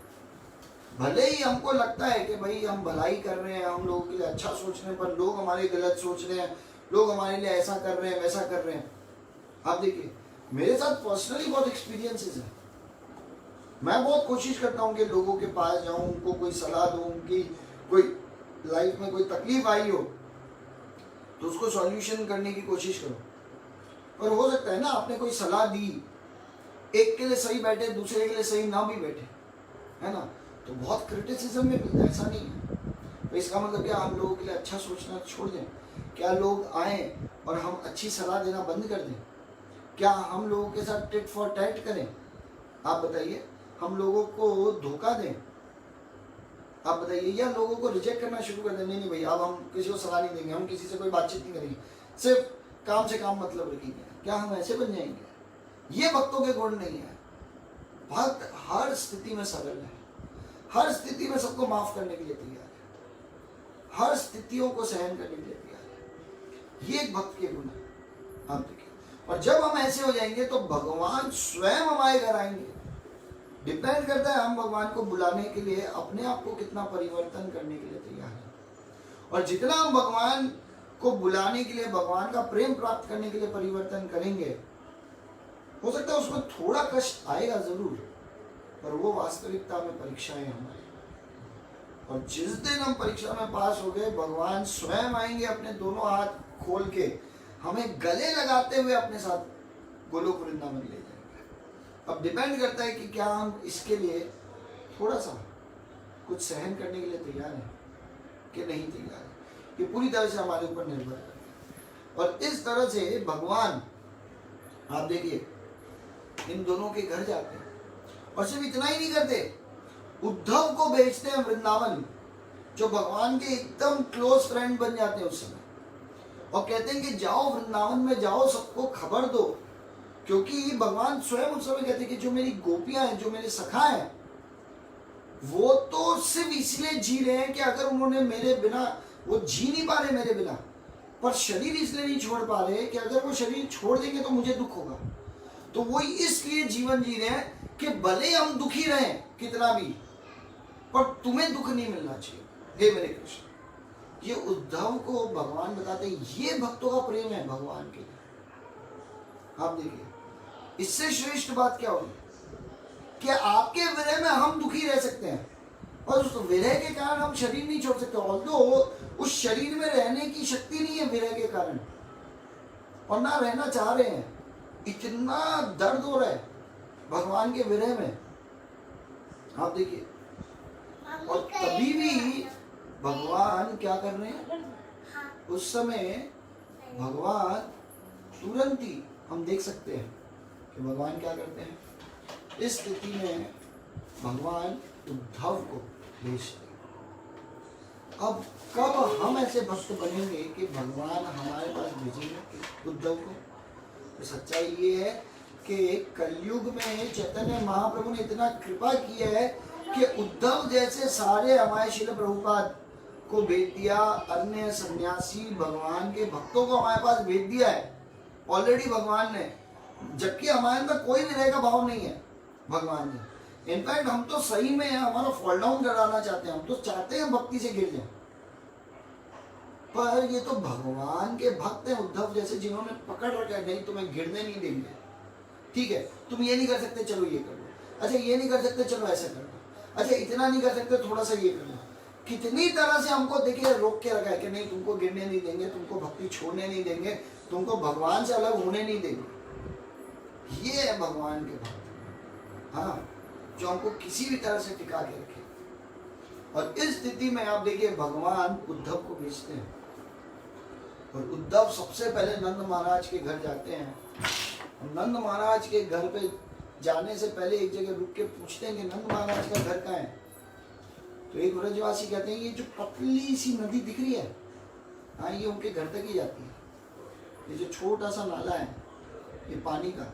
भले ही हमको लगता है कि भाई हम भलाई कर रहे हैं, हम लोगों के लिए अच्छा सोच रहे हैं, पर लोग हमारे गलत सोच रहे हैं, लोग हमारे लिए ऐसा कर रहे हैं वैसा कर रहे हैं। आप देखिए, मेरे साथ पर्सनली बहुत एक्सपीरियंसेस है। मैं बहुत कोशिश करता हूँ कि लोगों के पास जाऊं, उनको कोई सलाह दूं, उनकी कोई लाइफ में कोई तकलीफ आई हो तो उसको सॉल्यूशन करने की कोशिश करो। पर हो सकता है ना, आपने कोई सलाह दी, एक के लिए सही बैठे, दूसरे के लिए सही ना भी बैठे, है ना, तो बहुत क्रिटिसिज्म में मिलता है। ऐसा नहीं है। तो इसका मतलब क्या हम लोगों के लिए अच्छा सोचना छोड़ दें? क्या लोग आए और हम अच्छी सलाह देना बंद कर दें? क्या हम लोगों के साथ टिट फॉर टैट करें? आप बताइए, हम लोगों को धोखा दें? आप बताइए, या लोगों को रिजेक्ट करना शुरू कर दें? नहीं भाई, अब हम किसी को सलाह नहीं देंगे, हम किसी से कोई बातचीत नहीं करेंगे, सिर्फ काम से काम मतलब रखेंगे। क्या हम ऐसे बन जाएंगे? ये भक्तों के गुण नहीं है। भक्त हर स्थिति में सरल है, हर स्थिति में सबको माफ करने के लिए तैयार है, हर स्थितियों को सहन करने के लिए तैयार है। ये एक भक्त के गुण है। आप देखिए, और जब हम ऐसे हो जाएंगे तो भगवान स्वयं हमारे घर आएंगे। डिपेंड करता है हम भगवान को बुलाने के लिए अपने आप को कितना परिवर्तन करने के लिए तैयार है। और जितना हम भगवान को बुलाने के लिए, भगवान का प्रेम प्राप्त करने के लिए परिवर्तन करेंगे, हो सकता है उसमें थोड़ा कष्ट आएगा जरूर, पर वो वास्तविकता में परीक्षा है हमारी। और जिस दिन हम परीक्षा में पास हो गए, भगवान स्वयं आएंगे अपने दोनों हाथ खोल के हमें गले लगाते हुए अपने साथ गोलोक वृंदावन ले जाएंगे। अब डिपेंड करता है कि क्या हम इसके लिए थोड़ा सा कुछ सहन करने के लिए तैयार हैं कि नहीं तैयार है। ये पूरी तरह से हमारे ऊपर निर्भर है। और इस तरह से भगवान, आप देखिए, इन दोनों के घर जाते हैं और सिर्फ इतना ही नहीं करते, उद्धव को भेजते हैं वृंदावन, जो भगवान के एकदम क्लोज फ्रेंड बन जाते हैं उस समय, और कहते हैं कि जाओ वृंदावन में जाओ, सबको खबर दो। क्योंकि भगवान स्वयं उस समय कहते हैं कि जो मेरी गोपियां हैं, जो मेरे सखा हैं, वो तो सिर्फ इसलिए जी रहे हैं कि अगर उन्होंने मेरे बिना, वो जी नहीं पा रहे मेरे बिना, पर शरीर इसलिए नहीं छोड़ पा रहे कि अगर वो शरीर छोड़ देंगे तो मुझे दुख होगा। तो वो इसलिए जीवन जी रहे हैं कि भले हम दुखी रहें कितना भी, पर तुम्हें दुख नहीं मिलना चाहिए हे मेरे कृष्ण। ये उद्धव को भगवान बताते हैं, ये भक्तों का प्रेम है भगवान के लिए। आप देखिए, इससे श्रेष्ठ बात क्या होगी कि आपके विरह में हम दुखी रह सकते हैं और उस विरह के कारण हम शरीर नहीं छोड़ सकते। ऑल्दो उस शरीर में रहने की शक्ति नहीं है विरह के कारण, और ना रहना चाह रहे हैं, इतना दर्द हो रहा है भगवान के विरह में। आप देखिए, और तभी भी भगवान क्या कर रहे हैं? उस समय भगवान तुरंत ही हम देख सकते हैं तो भगवान क्या करते हैं, इस स्थिति में भगवान उद्धव को भेजते हैं। अब कब हम ऐसे भक्त बनेंगे कि भगवान हमारे पास भेजेंगे उद्धव को? तो सच्चाई ये है कि कलयुग में चैतन्य महाप्रभु ने इतना कृपा किया है कि उद्धव जैसे सारे हमारे श्रील प्रभुपाद को भेज दिया, अन्य सन्यासी भगवान के भक्तों को हमारे पास भेज दिया है ऑलरेडी भगवान ने, जबकि हमारे अंदर कोई विरह का भाव नहीं है भगवान ने। इनफैक्ट हम तो सही में हमारा फॉल डाउन कराना चाहते हैं, हम तो चाहते हैं भक्ति से गिर जाए, पर ये तो भगवान के भक्त हैं उद्धव जैसे, जिन्होंने पकड़ रखा है नहीं तुम्हें गिरने नहीं देंगे। ठीक है, तुम ये नहीं कर सकते चलो ये कर लो, अच्छा ये नहीं कर सकते चलो ऐसा कर लो, अच्छा इतना नहीं कर सकते थोड़ा सा ये कर लो। कितनी तरह से हमको देखिए रोक के रखा है कि नहीं तुमको गिरने नहीं देंगे, तुमको भक्ति छोड़ने नहीं देंगे, तुमको भगवान से अलग होने नहीं देंगे। ये है भगवान के भक्त, हाँ, जो हमको किसी भी तरह से टिका के रखे। और इस स्थिति में आप देखिए भगवान उद्धव को भेजते हैं, और उद्धव सबसे पहले नंद महाराज के घर जाते हैं। नंद महाराज के घर पे जाने से पहले एक जगह रुक के पूछते हैं कि नंद महाराज का घर कहाँ है। तो एक ब्रजवासी कहते हैं ये जो पतली सी नदी दिख रही है, हाँ ये उनके घर तक ही जाती है, ये जो छोटा सा नाला है ये पानी का,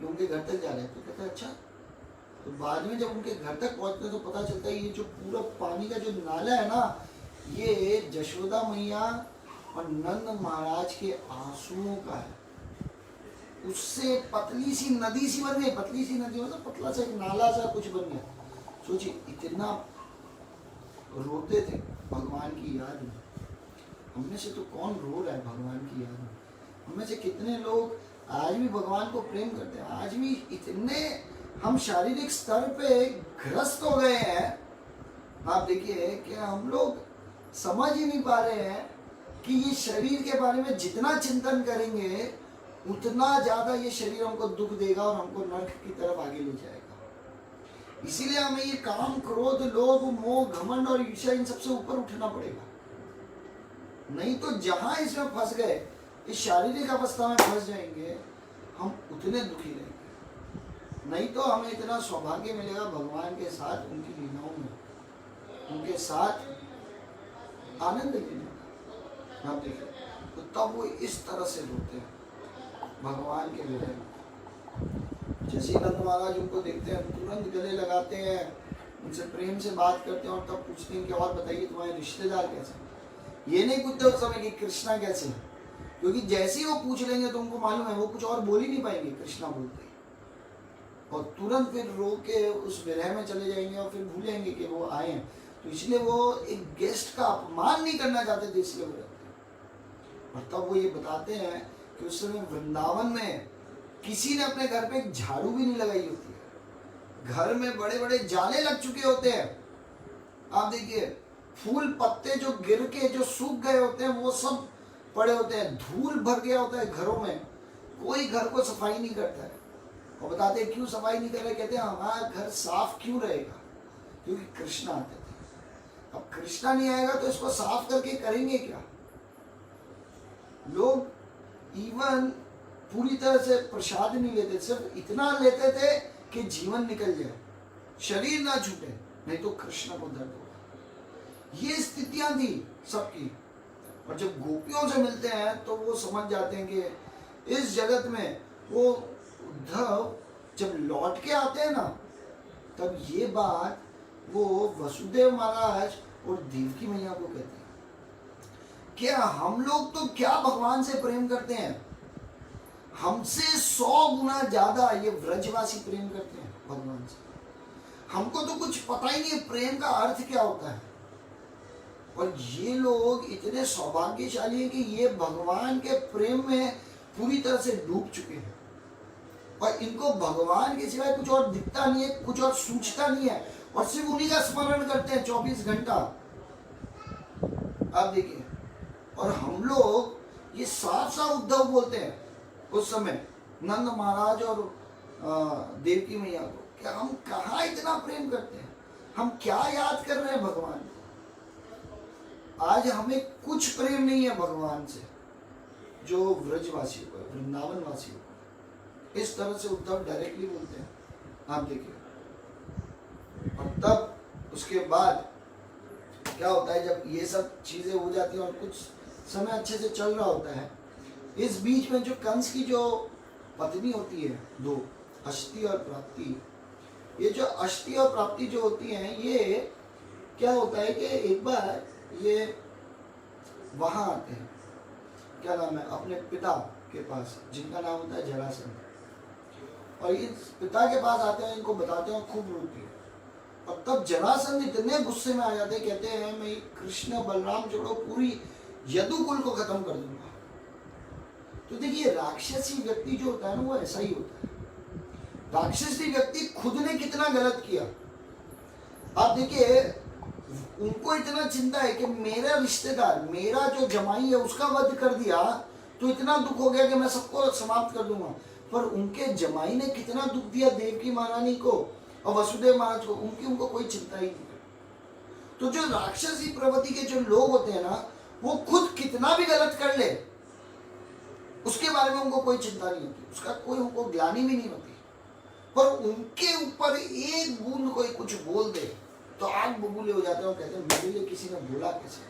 ये उनके घर तक जा रहा है। तो कहते हैं अच्छा। तो बाद में जब उनके घर तक पहुंचते तो पता चलता है ये जो पूरा पानी का जो नाला है ना, ये जशोदा मैया और नंद महाराज के आंसुओं का है। उससे पतली सी नदी सी बन गई, पतली सी नदी मतलब पतला सा एक नाला सा कुछ बन गया। सोचिए इतना रोते थे भगवान की याद में। हमने से तो कौन रो रहा है भगवान की याद में? हमें से कितने लोग आज भी भगवान को प्रेम करते हैं? आज भी इतने हम शारीरिक स्तर पे ग्रस्त हो गए हैं, आप देखिए कि हम लोग समझ ही नहीं पा रहे हैं कि ये शरीर के बारे में जितना चिंतन करेंगे उतना ज्यादा ये शरीर हमको दुख देगा और हमको नरक की तरफ आगे ले जाएगा। इसीलिए हमें ये काम, क्रोध, लोभ, मोह, घमंड और ईर्ष्या इन सबसे ऊपर उठना पड़ेगा। नहीं तो जहां इसमें फंस गए, इस शारीरिक अवस्था में फंस जाएंगे, हम उतने दुखी रहेंगे। नहीं तो हमें इतना सौभाग्य मिलेगा भगवान के साथ उनकी लीलाओं में, उनके साथ आनंद लेने का। आप देखिए तो तब वो इस तरह से रोते हैं भगवान के विरह में। जैसे नंद महाराज उनको देखते हैं तुरंत गले लगाते हैं, उनसे प्रेम से बात करते हैं और तब पूछते हैं कि और बताइए तुम्हारे रिश्तेदार कैसे हैं। ये नहीं पूछते उस समय कि कृष्णा कैसे है, क्योंकि जैसे ही वो पूछ लेंगे तो उनको मालूम है वो कुछ और बोल ही नहीं पाएंगे कृष्णा बोलते, और तुरंत फिर रो के उस विरह में चले जाएंगे और फिर भूलेंगे कि वो आए हैं। तो इसलिए वो एक गेस्ट का अपमान नहीं करना चाहते थे, इसलिए वो रहते हैं। और तब वो ये बताते हैं कि उस समय वृंदावन में किसी ने अपने घर पे एक झाड़ू भी नहीं लगाई होती है, घर में बड़े बड़े जाले लग चुके होते हैं। आप देखिए फूल पत्ते जो गिर के जो सूख गए होते हैं वो सब पड़े होते हैं, धूल भर गया होता है घरों में, कोई घर को सफाई नहीं करता है। और बताते हैं क्यों सफाई नहीं कर रहे, कहते हैं हमारा घर साफ क्यों रहेगा, क्योंकि कृष्णा आते थे। अब कृष्णा नहीं आएगा तो इसको साफ करके करेंगे क्या। लोग इवन पूरी तरह से प्रसाद नहीं लेते, सिर्फ इतना लेते थे कि जीवन निकल जाए, शरीर ना छूटे, नहीं तो कृष्ण को दर्द होगा। ये स्थितियां थी सबकी। और जब गोपियों से मिलते हैं तो वो समझ जाते हैं कि इस जगत में वो उद्धव जब लौट के आते हैं ना, तब ये बात वो वसुदेव महाराज और देवकी मैया को कहते हैं क्या हम लोग तो क्या भगवान से प्रेम करते हैं, हमसे 100 गुना ज्यादा ये व्रजवासी प्रेम करते हैं भगवान से। हमको तो कुछ पता ही नहीं प्रेम का अर्थ क्या होता है, और ये लोग इतने सौभाग्यशाली हैं कि ये भगवान के प्रेम में पूरी तरह से डूब चुके हैं, और इनको भगवान के सिवाय कुछ और दिखता नहीं है, कुछ और सूझता नहीं है, और सिर्फ उन्हीं का स्मरण करते हैं 24 घंटा। आप देखिए, और हम लोग ये साफ साफ उद्धव बोलते हैं उस समय नंद महाराज और देवकी मैया को, क्या हम कहाँ इतना प्रेम करते हैं, हम क्या याद कर रहे हैं भगवान को। आज हमें कुछ प्रेम नहीं है भगवान से जो व्रजवासियों को, वृंदावन वासियों को। इस तरह से उद्धव डायरेक्टली बोलते हैं, आप देखिए। और तब उसके बाद क्या होता है, जब ये सब चीजें हो जाती हैं और कुछ समय अच्छे से चल रहा होता है, इस बीच में जो कंस की जो पत्नी होती है, दो, अष्टि और प्राप्ति, ये जो अष्टि और प्राप्ति जो होती हैं, ये क्या होता है कि एक बार ये वहां आते हैं, क्या नाम है, अपने पिता के पास, जिनका नाम होता है जरासंध, और इस पिता के पास आते हैं, इनको बताते हैं, खूब रोती है। और तब जरासंध इतने गुस्से में आ जाते हैं, कहते हैं मैं कृष्ण बलराम जोड़ो पूरी यदुकुल को खत्म कर दूंगा। तो देखिए राक्षसी व्यक्ति जो होता है ना, वो ऐसा ही होता है। राक्षसी व्यक्ति खुद ने कितना गलत किया, आप देखिए, उनको इतना चिंता है कि मेरा रिश्तेदार, मेरा जो जमाई है उसका वध कर दिया, तो इतना दुख हो गया कि मैं सबको समाप्त कर दूंगा। पर उनके जमाई ने कितना दुख दिया देवकी महारानी को और वसुदेव महाराज को, उनको कोई चिंता ही नहीं। तो जो राक्षसी प्रवृत्ति के जो लोग होते हैं ना, वो खुद कितना भी गलत कर ले, उसके बारे में उनको कोई चिंता नहीं होती, उसका कोई उनको ग्लानि भी नहीं होती। पर उनके ऊपर एक बूंद कोई कुछ बोल दे तो आग बबूले हो जाते हैं और कहते हैं मेरे लिए किसी ने बोला कैसे,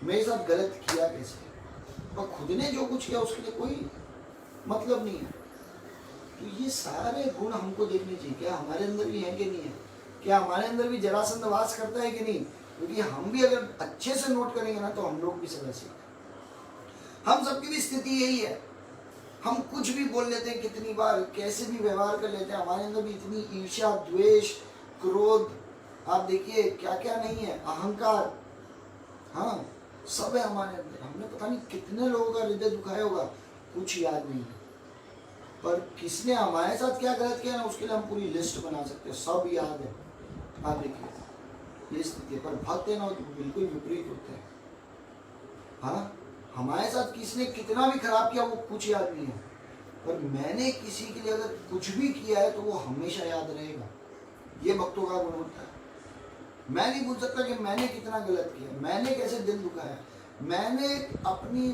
मेरे साथ गलत किया कैसे, और खुद ने जो कुछ किया उसके लिए कोई मतलब नहीं है। तो ये सारे गुण हमको देखने चाहिए, क्या हमारे अंदर भी है कि नहीं है, क्या हमारे अंदर भी जरासंध वास करता है कि नहीं। क्योंकि हम भी अगर अच्छे से नोट करेंगे ना, तो हम लोग भी समझ सकते हैं। हम सबकी भी स्थिति यही है, हम कुछ भी बोल लेते हैं, कितनी बार कैसे भी व्यवहार कर लेते हैं, हमारे अंदर भी इतनी ईर्ष्या, द्वेष, क्रोध, आप देखिए क्या क्या नहीं है, अहंकार, हाँ सब है हमारे अंदर। हमने पता नहीं कितने लोगों का हृदय दुखाया होगा, कुछ याद नहीं है। पर किसने हमारे साथ क्या गलत किया ना, उसके लिए हम पूरी लिस्ट बना सकते हैं, सब याद है। आप देखिए ये स्थिति है। पर भक्त है ना, तो बिल्कुल विपरीत होते हैं। हाँ, हमारे साथ किसने कितना भी खराब किया वो कुछ याद नहीं है, पर मैंने किसी के लिए अगर कुछ भी किया है तो वो हमेशा याद रहेगा। ये भक्तों का गुण होता है। मैं नहीं पूछ सकता कि मैंने कितना गलत किया, मैंने कैसे दिल दुखाया, मैंने अपनी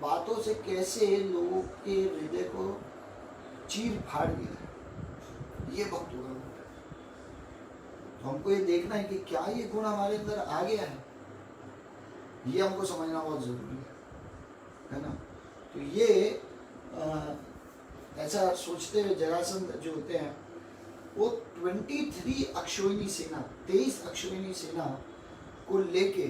बातों से कैसे लोगों के हृदय को चीर फाड़ दिया। ये भक्तों का गुण है। तो हमको ये देखना है कि क्या ये गुण हमारे अंदर आ गया है, ये हमको समझना बहुत जरूरी है ना। तो ये ऐसा सोचते हुए जरासंध जो होते हैं, वो 23 अक्षोहिणी सेना, 23 अक्षोहिणी सेना को लेके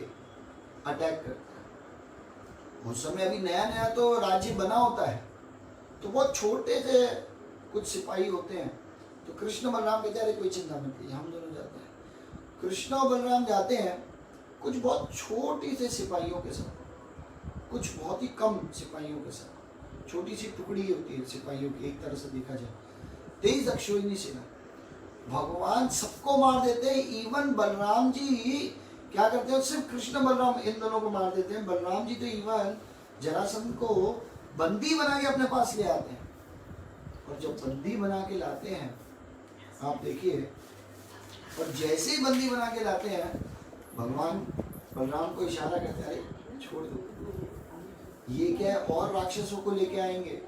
अटैक करता है। उस समय अभी नया नया तो राज्य बना होता है, तो बहुत छोटे से कुछ सिपाही होते हैं। तो कृष्ण बलराम कहते हैं अरे कोई चिंता मत कीजिए, हम दोनों जाते हैं। कृष्ण और बलराम जाते हैं कुछ बहुत छोटी से सिपाहियों के साथ, कुछ बहुत ही कम सिपाहियों के साथ, छोटी सी टुकड़ी होती है सिपाहियों की, एक तरह से देखा जाए। 23 अक्षोहिणी सेना, भगवान सबको मार देते हैं। इवन बलराम जी क्या करते हैं, सिर्फ कृष्ण बलराम इन दोनों को मार देते हैं। बलराम जी तो इवन जरासंध को बंदी बना के अपने पास ले आते हैं। और जब बंदी बना के लाते हैं, आप देखिए, और जैसे ही बंदी बना के लाते हैं, भगवान बलराम को इशारा करते हैं अरे छोड़ दो, ये क्या है, और राक्षसों को लेके आएंगे,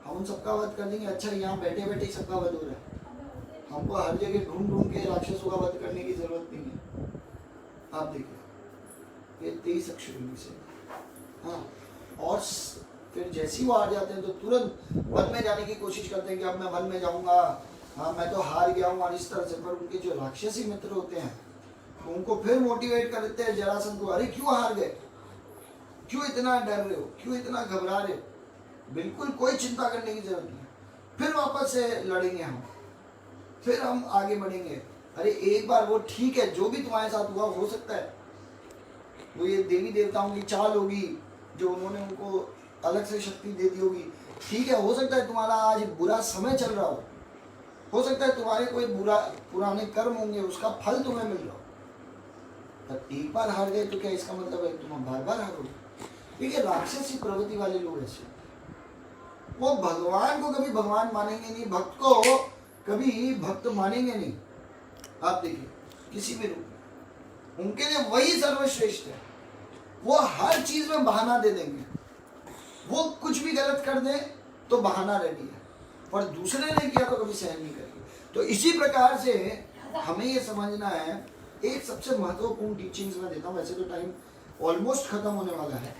हम उन सबका वध कर देंगे। अच्छा यहाँ बैठे बैठे ही सबका वध हो रहा है, हमको हर जगह ढूंढ ढूंढ के राक्षसों का वध करने की जरूरत नहीं है। आप देखिए ये 23 अक्षोहिणी से, हाँ। और फिर जैसे ही वो आ जाते हैं तो तुरंत वन में जाने की कोशिश करते हैं कि अब मैं वन में जाऊंगा, हाँ मैं तो हार गया हूँ, और इस तरह से। पर उनके जो राक्षसी मित्र होते हैं तो उनको फिर मोटिवेट कर देते हैं जरासंध को, अरे क्यों हार गए, क्यों इतना डर रहे हो, क्यों इतना घबरा रहे हो, बिल्कुल कोई चिंता करने की जरूरत नहीं है, फिर वापस से लड़ेंगे हम, फिर हम आगे बढ़ेंगे। अरे एक बार वो ठीक है, जो भी तुम्हारे साथ हुआ हो सकता है वो ये देवी देवताओं की चाल होगी, जो उन्होंने उनको अलग से शक्ति दे दी होगी, ठीक है। हो सकता है तुम्हारा आज बुरा समय चल रहा हो सकता है तुम्हारे कोई बुरा पुराने कर्म होंगे, उसका फल तुम्हें मिल रहा हो। पर एक बार हार गए तो क्या इसका मतलब है तुम बार बार हारोगे। देखिए राक्षसी प्रवृत्ति वाले लोग ऐसे, वो भगवान को कभी भगवान मानेंगे नहीं, भक्त को कभी भक्त मानेंगे नहीं। आप देखिए किसी भी रूप में उनके लिए वही सर्वश्रेष्ठ है। वो हर चीज में बहाना दे देंगे, वो कुछ भी गलत कर दें तो बहाना रेडी है। पर दूसरे ने किया तो कभी सहन नहीं करेगी। तो इसी प्रकार से हमें ये समझना है। एक सबसे महत्वपूर्ण टीचिंग्स मैं देता हूँ, वैसे तो टाइम ऑलमोस्ट खत्म होने वाला है,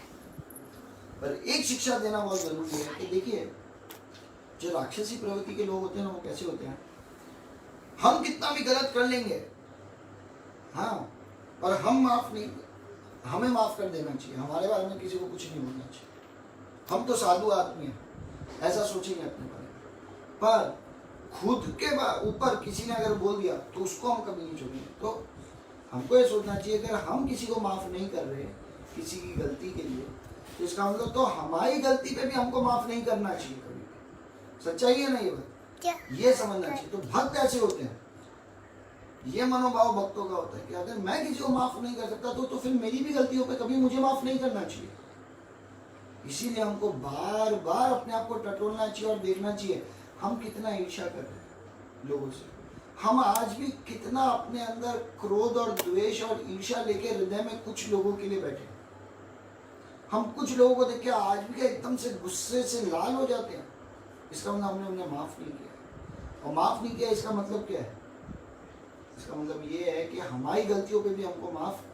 पर एक शिक्षा देना बहुत जरूरी है कि देखिए जो राक्षसी प्रवृत्ति के लोग होते हैं ना, वो कैसे होते हैं, हम कितना भी गलत कर लेंगे, हाँ, पर हम माफ नहीं, हमें माफ कर देना चाहिए, हमारे बारे में किसी को कुछ नहीं बोलना चाहिए, हम तो साधु आदमी हैं, ऐसा सोचेंगे अपने बारे में। पर खुद के ऊपर किसी ने अगर बोल दिया तो उसको हम कभी नहीं छोड़ेंगे। तो हमको ये सोचना चाहिए कि अगर हम किसी को माफ नहीं कर रहे किसी की गलती के लिए, तो इसका मतलब तो हमारी गलती पे भी हमको माफ नहीं करना चाहिए कभी। सच्चाई है ना ये बात, ये समझना चाहिए। तो भक्त ऐसे होते हैं, ये मनोभाव भक्तों का होता है कि अगर मैं किसी को माफ नहीं कर सकता तो फिर मेरी भी गलतियों पे कभी मुझे माफ नहीं करना चाहिए। इसीलिए हमको बार बार अपने आप को टटोलना चाहिए और देखना चाहिए हम कितना ईर्ष्या कर रहे हैं लोगों से। हम आज भी कितना अपने अंदर क्रोध और द्वेष और ईर्ष्या लेके हृदय में कुछ लोगों के लिए बैठे। हम कुछ लोगों को देख के आज भी एकदम से गुस्से से लाल हो जाते हैं, इसका मतलब हमने उन्हें माफ नहीं किया। और माफ नहीं किया इसका मतलब क्या है? इसका मतलब ये है कि हमारी गलतियों पे भी हमको माफ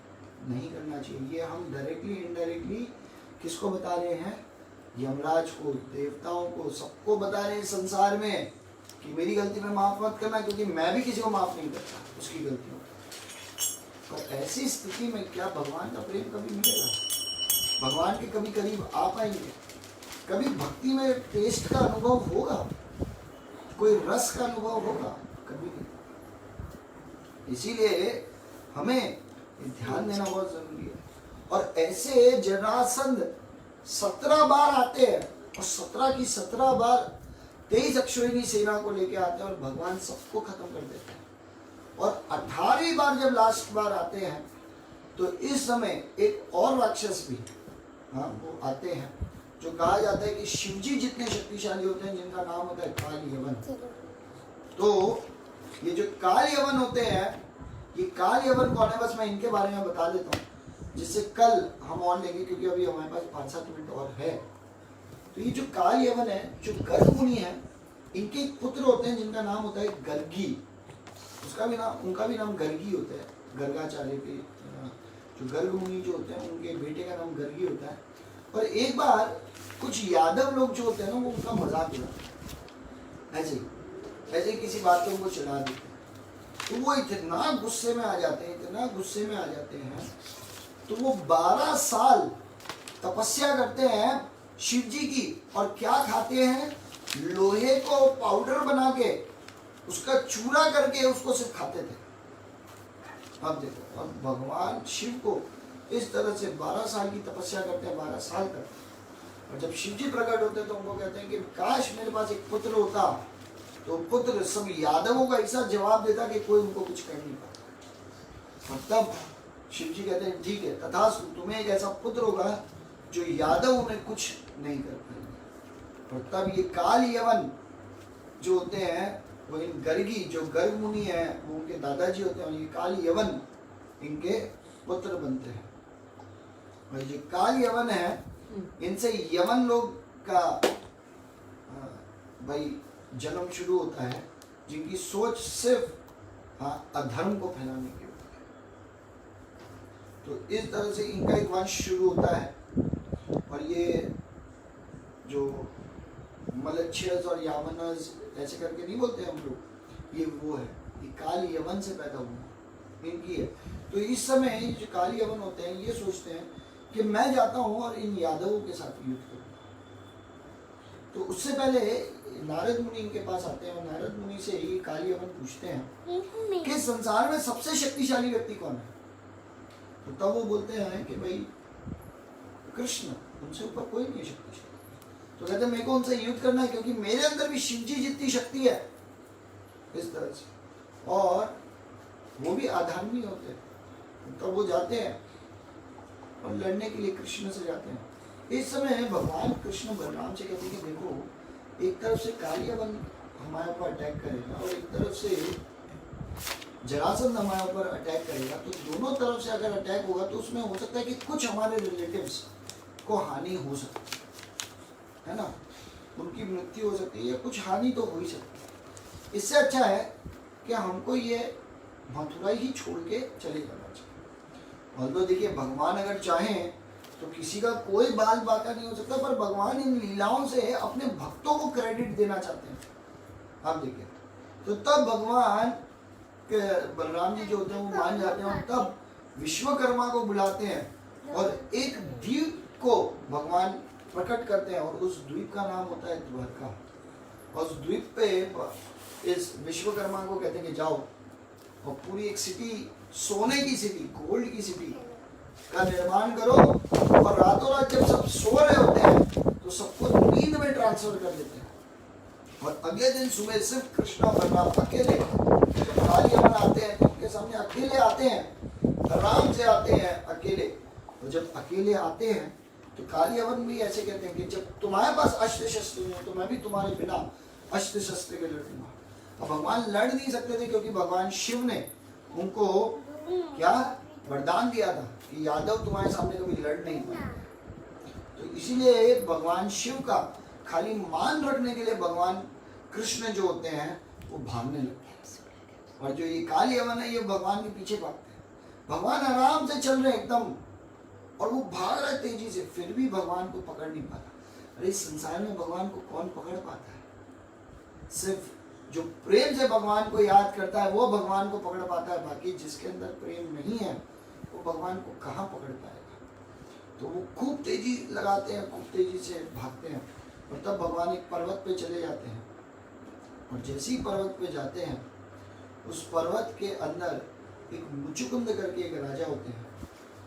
नहीं करना चाहिए। ये हम डायरेक्टली इनडायरेक्टली किसको बता रहे हैं? यमराज को, देवताओं को, सबको बता रहे हैं संसार में कि मेरी गलती में माफ मत करना, क्योंकि मैं भी किसी को माफ नहीं करता उसकी गलतियों को। पर ऐसी स्थिति में क्या भगवान का प्रेम कभी मिलेगा? भगवान के कभी करीब आ पाएंगे? कभी भक्ति में टेस्ट का अनुभव होगा? कोई रस का अनुभव होगा? कभी नहीं। इसीलिए हमें ध्यान देना बहुत जरूरी है। और ऐसे जरासंध 17 बार आते हैं और 17 की 17 बार 23 अक्षौहिणी सेना को लेके आते हैं और भगवान सबको खत्म कर देते हैं। और 18वीं बार जब लास्ट बार आते हैं तो इस समय एक और राक्षस भी, हाँ, वो आते हैं जो कहा जाता है कि शिवजी जितने शक्तिशाली होते हैं, जिनका नाम होता है काल यवन। तो ये जो काल यवन होते हैं, ये काल यवन कौन है, बस मैं इनके बारे में बता देता हूँ जिससे कल हम और लेंगे, क्योंकि अभी हमारे पास 5-7 मिनट और है। तो ये जो काल यवन है, जो गर्ग मुनि है, इनके एक पुत्र होते हैं जिनका नाम होता है गर्गी। उनका भी नाम गर्गी होता है। गर्गाचार्य के जो गर्ग मुनि जो होते हैं, उनके बेटे का नाम गर्गी होता है। और एक बार कुछ यादव लोग जो होते हैं ना, वो उनका मजाक उड़ाते हैं, ऐसे किसी बात को उनको चला देते हैं। तो वो इतना गुस्से में आ जाते हैं, तो वो 12 साल तपस्या करते हैं शिव जी की। और क्या खाते हैं? लोहे को पाउडर बना के उसका चूरा करके उसको सिर्फ खाते थे। अब देखो, अब भगवान शिव को इस तरह से 12 साल की तपस्या करते हैं, 12 साल तक। और जब शिव जी प्रकट होते हैं तो उनको कहते हैं कि काश मेरे पास एक पुत्र होता, तो पुत्र सब यादवों का ऐसा जवाब देता कि कोई उनको कुछ कर नहीं पाता। और तब शिव जी कहते हैं ठीक है, तथास्तु, तुम्हें एक ऐसा पुत्र होगा जो यादव उन्हें कुछ नहीं कर पाएंगे। और तब ये काल यवन जो होते हैं, वो इन गर्गी, जो गर्ग मुनि है, वो उनके दादाजी होते हैं, और ये काल यवन इनके पुत्र बनते हैं। और ये काल यवन है, इनसे यवन लोग का भाई जन्म शुरू होता है, जिनकी सोच सिर्फ अधर्म को फैलाने की होती है। तो इस तरह से इनका एक वंश शुरू होता है। और ये जो मलच्छयस और यावनस ऐसे करके नहीं बोलते हम लोग, ये वो है, ये काल यवन से पैदा हुआ इनकी है। तो इस समय ये जो काल यवन होते हैं, ये सोचते हैं कि मैं जाता हूँ और इन यादवों के साथ युद्ध करूँगा। तो उससे पहले नारद मुनि इनके पास आते हैं और नारद मुनि से ये काल यवन पूछते हैं कि संसार में सबसे शक्तिशाली व्यक्ति कौन है। तो तब वो बोलते हैं कि भाई कृष्ण, उनसे ऊपर कोई नहीं शक्तिशाली। तो कहते हैं मेरे को उनसे युद्ध करना है, क्योंकि मेरे अंदर भी शिवजी जितनी शक्ति है, इस तरह से, और वो भी आधार्मिक होते हैं। तो वो जाते हैं और लड़ने के लिए कृष्ण से जाते हैं। इस समय भगवान कृष्ण बलराम से कहते हैं कि देखो, एक तरफ से काल यवन हमारे ऊपर अटैक करेगा और एक तरफ से जरासंध हमारे ऊपर अटैक करेगा। तो दोनों तरफ से अगर अटैक होगा तो उसमें हो सकता है कि कुछ हमारे रिलेटिव्स को हानि हो सकती है ना। उनकी मृत्यु हो सकती है या कुछ हानि तो हो ही सकती है। इससे अच्छा है कि हमको ये मथुरा ही छोड़ के चले जाना चाहिए। और तो देखिए भगवान अगर चाहें तो किसी का कोई बाल बाका नहीं हो सकता, पर भगवान इन लीलाओं से अपने भक्तों को क्रेडिट देना चाहते हैं। आप देखिए तो तब भगवान के बलराम जी जो होते हैं वो मान जाते हैं और तब विश्वकर्मा को बुलाते हैं और एक द्वीप को भगवान प्रकट करते हैं और उस द्वीप का नाम होता है द्वारका। और उस द्वीप पे इस विश्वकर्मा को कहते हैं कि जाओ और पूरी एक सिटी, सोने की सिटी, गोल्ड की सिटी का निर्माण करो और रातों रात जब सब सो रहे होते हैं तो सबको नींद में ट्रांसफर कर देते हैं और अगले दिन सुबह सिर्फ कृष्ण और बलराम अकेले, जब काली अमन आते हैं तो उनके सामने अकेले आते हैं, आराम से आते हैं अकेले। और जब अकेले आते हैं तो काली अमन भी ऐसे कहते हैं कि जब तुम्हारे पास अस्त्र शस्त्र नहीं हो तो मैं भी तुम्हारे बिना अस्त्र शस्त्र के लड़ूंगा। अब भगवान लड़ नहीं सकते थे क्योंकि भगवान शिव ने उनको क्या वरदान दिया था कि यादव तुम्हारे सामने कभी लड़ नहीं पाए। तो इसीलिए भगवान शिव का खाली मान रखने के लिए भगवान कृष्ण जो होते हैं वो भागने लगते हैं और जो ये काली अमन है ये भगवान के पीछे भागते हैं। भगवान आराम से चल रहे एकदम और वो भाग रहे तेजी से, फिर भी भगवान को पकड़ नहीं पाता। अरे इस संसार में भगवान को कौन पकड़ पाता है? सिर्फ जो प्रेम से भगवान को याद करता है वो भगवान को पकड़ पाता है। बाकी जिसके अंदर प्रेम नहीं है वो भगवान को कहाँ पकड़ पाएगा? तो वो खूब तेजी लगाते हैं, खूब तेजी से भागते हैं और तब भगवान एक पर्वत पे चले जाते हैं और जैसे ही पर्वत पे जाते हैं उस पर्वत के अंदर एक मुचुकुंद करके एक राजा होते हैं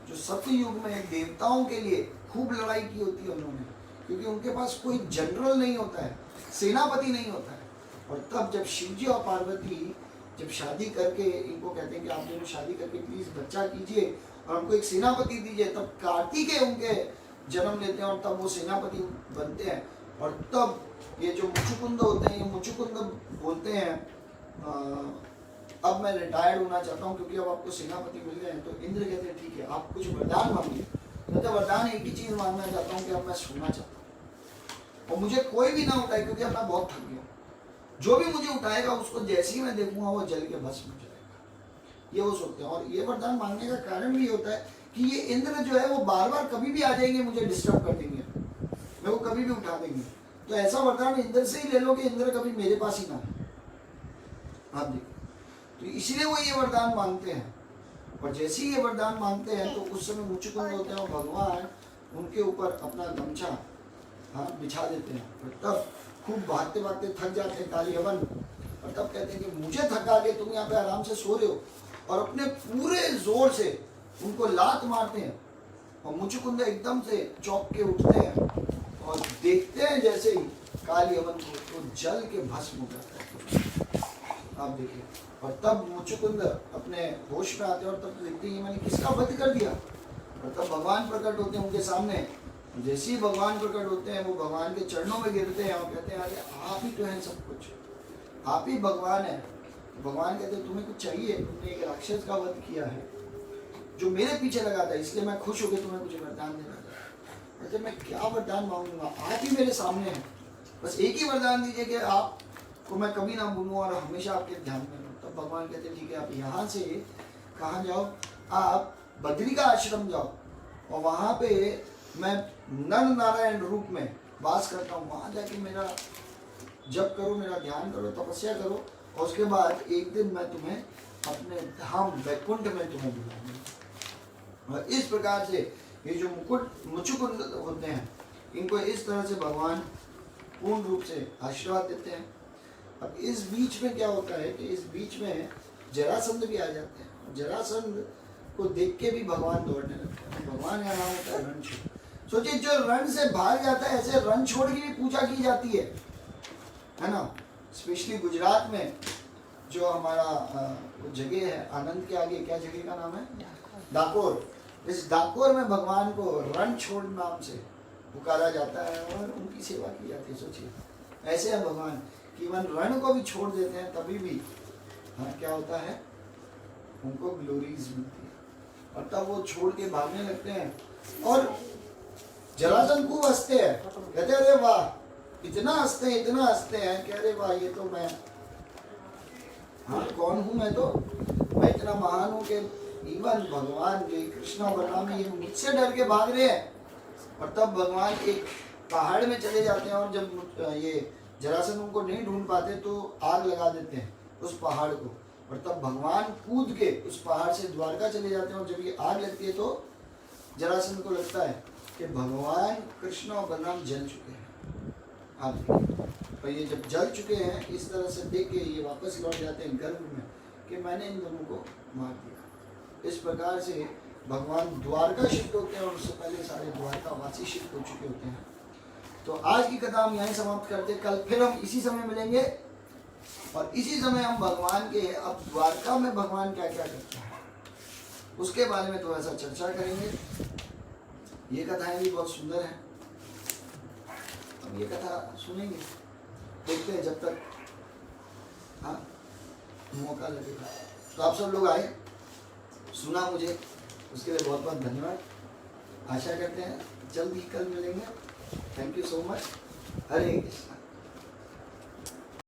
जो सत्ययुग में देवताओं के लिए खूब लड़ाई की होती है उन्होंने, क्योंकि उनके पास कोई जनरल नहीं होता है, सेनापति नहीं होता है। और तब जब शिवजी और पार्वती जब शादी करके इनको कहते हैं कि आप दोनों शादी करके प्लीज बच्चा कीजिए और हमको एक सेनापति दीजिए, तब कार्तिकेय उनके जन्म लेते हैं और तब वो सेनापति बनते हैं। और तब ये जो मुचुकुंद होते हैं ये मुचुकुंद बोलते हैं अब मैं रिटायर्ड होना चाहता हूँ क्योंकि अब आपको सेनापति मिल गए हैं। तो इंद्र कहते हैं ठीक है आप कुछ वरदान मांगिए। कहते वरदान एक ही चीज मांगना चाहता हूँ कि अब मैं सोना चाहता हूँ और मुझे कोई भी ना उठाए क्योंकि अब मैं बहुत थक गया। जो भी मुझे उठाएगा उसको जैसे ही मैं देखूंगा वो जल के भस्म हो जाएगा, ये वो सोचते हैं। और ये वरदान मांगने का कारण भी होता है कि ये इंद्र जो है वो बार बार कभी भी आ जाएंगे, मुझे डिस्टर्ब कर देंगे, मेरे को कभी भी उठा देंगे। तो ऐसा वरदान इंद्र से ही ले लो कि इंद्र कभी मेरे पास ही ना आए। आप देखो तो इसीलिए वो ये वरदान मांगते हैं और जैसे ही ये वरदान मांगते हैं तो उस समय मुचुकुंद होते हैं और भगवान उनके ऊपर अपना गमछा बिछा देते हैं और तब खूब भागते भागते थक जाते हैं काली अमन और तब कहते हैं कि मुझे थका के तुम यहाँ पे आराम से सो रहे हो, और अपने पूरे जोर से उनको लात मारते हैं और मुचुकुंद एकदम से चौंक के उठते हैं और देखते हैं जैसे ही काली अमन को तो जल के भस्म हो जाता है। आप देखिए और तब मुचुकुंद अपने होश में आते हैं और तब देखते हैं मैंने किसका वध कर दिया। और तब भगवान प्रकट होते हैं उनके सामने। जैसे ही भगवान प्रकट होते हैं वो भगवान के चरणों में गिरते हैं और कहते हैं अरे आप ही तो हैं सब कुछ, आप ही भगवान है। भगवान कहते हैं तुम्हें कुछ चाहिए? तुमने एक राक्षस का वध किया है जो मेरे पीछे लगा था, इसलिए मैं खुश हो गया तुम्हें कुछ वरदान देना था। कहते मैं क्या वरदान मांगूंगा, आप ही मेरे सामने हैं, बस एक ही वरदान दीजिए कि आपको मैं कभी ना भूलूं और हमेशा आपके ध्यान में रहूं। तब भगवान कहते हैं ठीक है आप यहाँ से कहाँ जाओ, आप बद्री का आश्रम जाओ और वहाँ पे मैं नर नारायण रूप में वास करता हूँ, वहाँ जाके मेरा जप करो, मेरा ध्यान करो, तपस्या करो और उसके बाद एक दिन मैं तुम्हें अपने धाम वैकुंठ में तुम्हें बुलाऊंगा। और इस प्रकार से ये जो मुचुकुंद होते हैं इनको इस तरह से भगवान पूर्ण रूप से आशीर्वाद देते हैं। अब इस बीच में क्या होता है कि इस बीच में जरासंध भी आ जाते हैं। जरासंध को देख के भी भगवान दौड़ने लगते हैं। भगवान यहाँ नाम होता है रणछोड़। सोचिए जो रण से भाग जाता है ऐसे रणछोड़ की भी पूजा की जाती है ना। स्पेशली गुजरात में जो हमारा जगह है आनंद के आगे, क्या जगह का नाम है? डाकोर। इस डाकोर में भगवान को रणछोड़ नाम से पुकारा जाता है और उनकी सेवा की जाती है। सोचिए ऐसे है भगवान कि मन रण को भी छोड़ देते हैं तभी भी क्या होता है, उनको ग्लोरीज मिलती है और तब वो छोड़ के भागने लगते हैं। और जरासंध खूब हंसते हैं, कहते हैं अरे वाह इतना हंसते हैं कि अरे वाह ये तो मैं, हाँ कौन हूँ मैं इतना महान हूँ कि इवन भगवान के कृष्ण और बलराम ये मुझसे डर के भाग रहे हैं। और तब भगवान एक पहाड़ में चले जाते हैं और जब ये जरासंध उनको नहीं ढूंढ पाते तो आग लगा देते हैं उस पहाड़ को। और तब भगवान कूद के उस पहाड़ से द्वारका चले जाते हैं और जब ये आग लगती है तो जरासंध को लगता है कि भगवान कृष्ण और बलराम जल चुके हैं। आप पर ये जब जल चुके हैं इस तरह से देख के ये वापस लौट जाते हैं गर्भ में कि मैंने इन दोनों को मार दिया। इस प्रकार से भगवान द्वारका शिफ्ट होते हैं और उससे पहले सारे द्वारकावासी शिफ्ट हो चुके होते हैं। तो आज की कथा हम यहीं समाप्त करते हैं। कल फिर हम इसी समय मिलेंगे और इसी समय हम भगवान के अब द्वारका में भगवान क्या क्या करते हैं उसके बारे में थोड़ा सा चर्चा करेंगे। ये कथाएं भी बहुत सुंदर हैं। हम ये कथा सुनेंगे, देखते हैं जब तक हाँ मौका लगेगा। तो आप सब लोग आए, सुना मुझे, उसके लिए बहुत बहुत धन्यवाद। आशा करते हैं जल्द ही कल मिलेंगे। Thank you so much. Hare Krishna.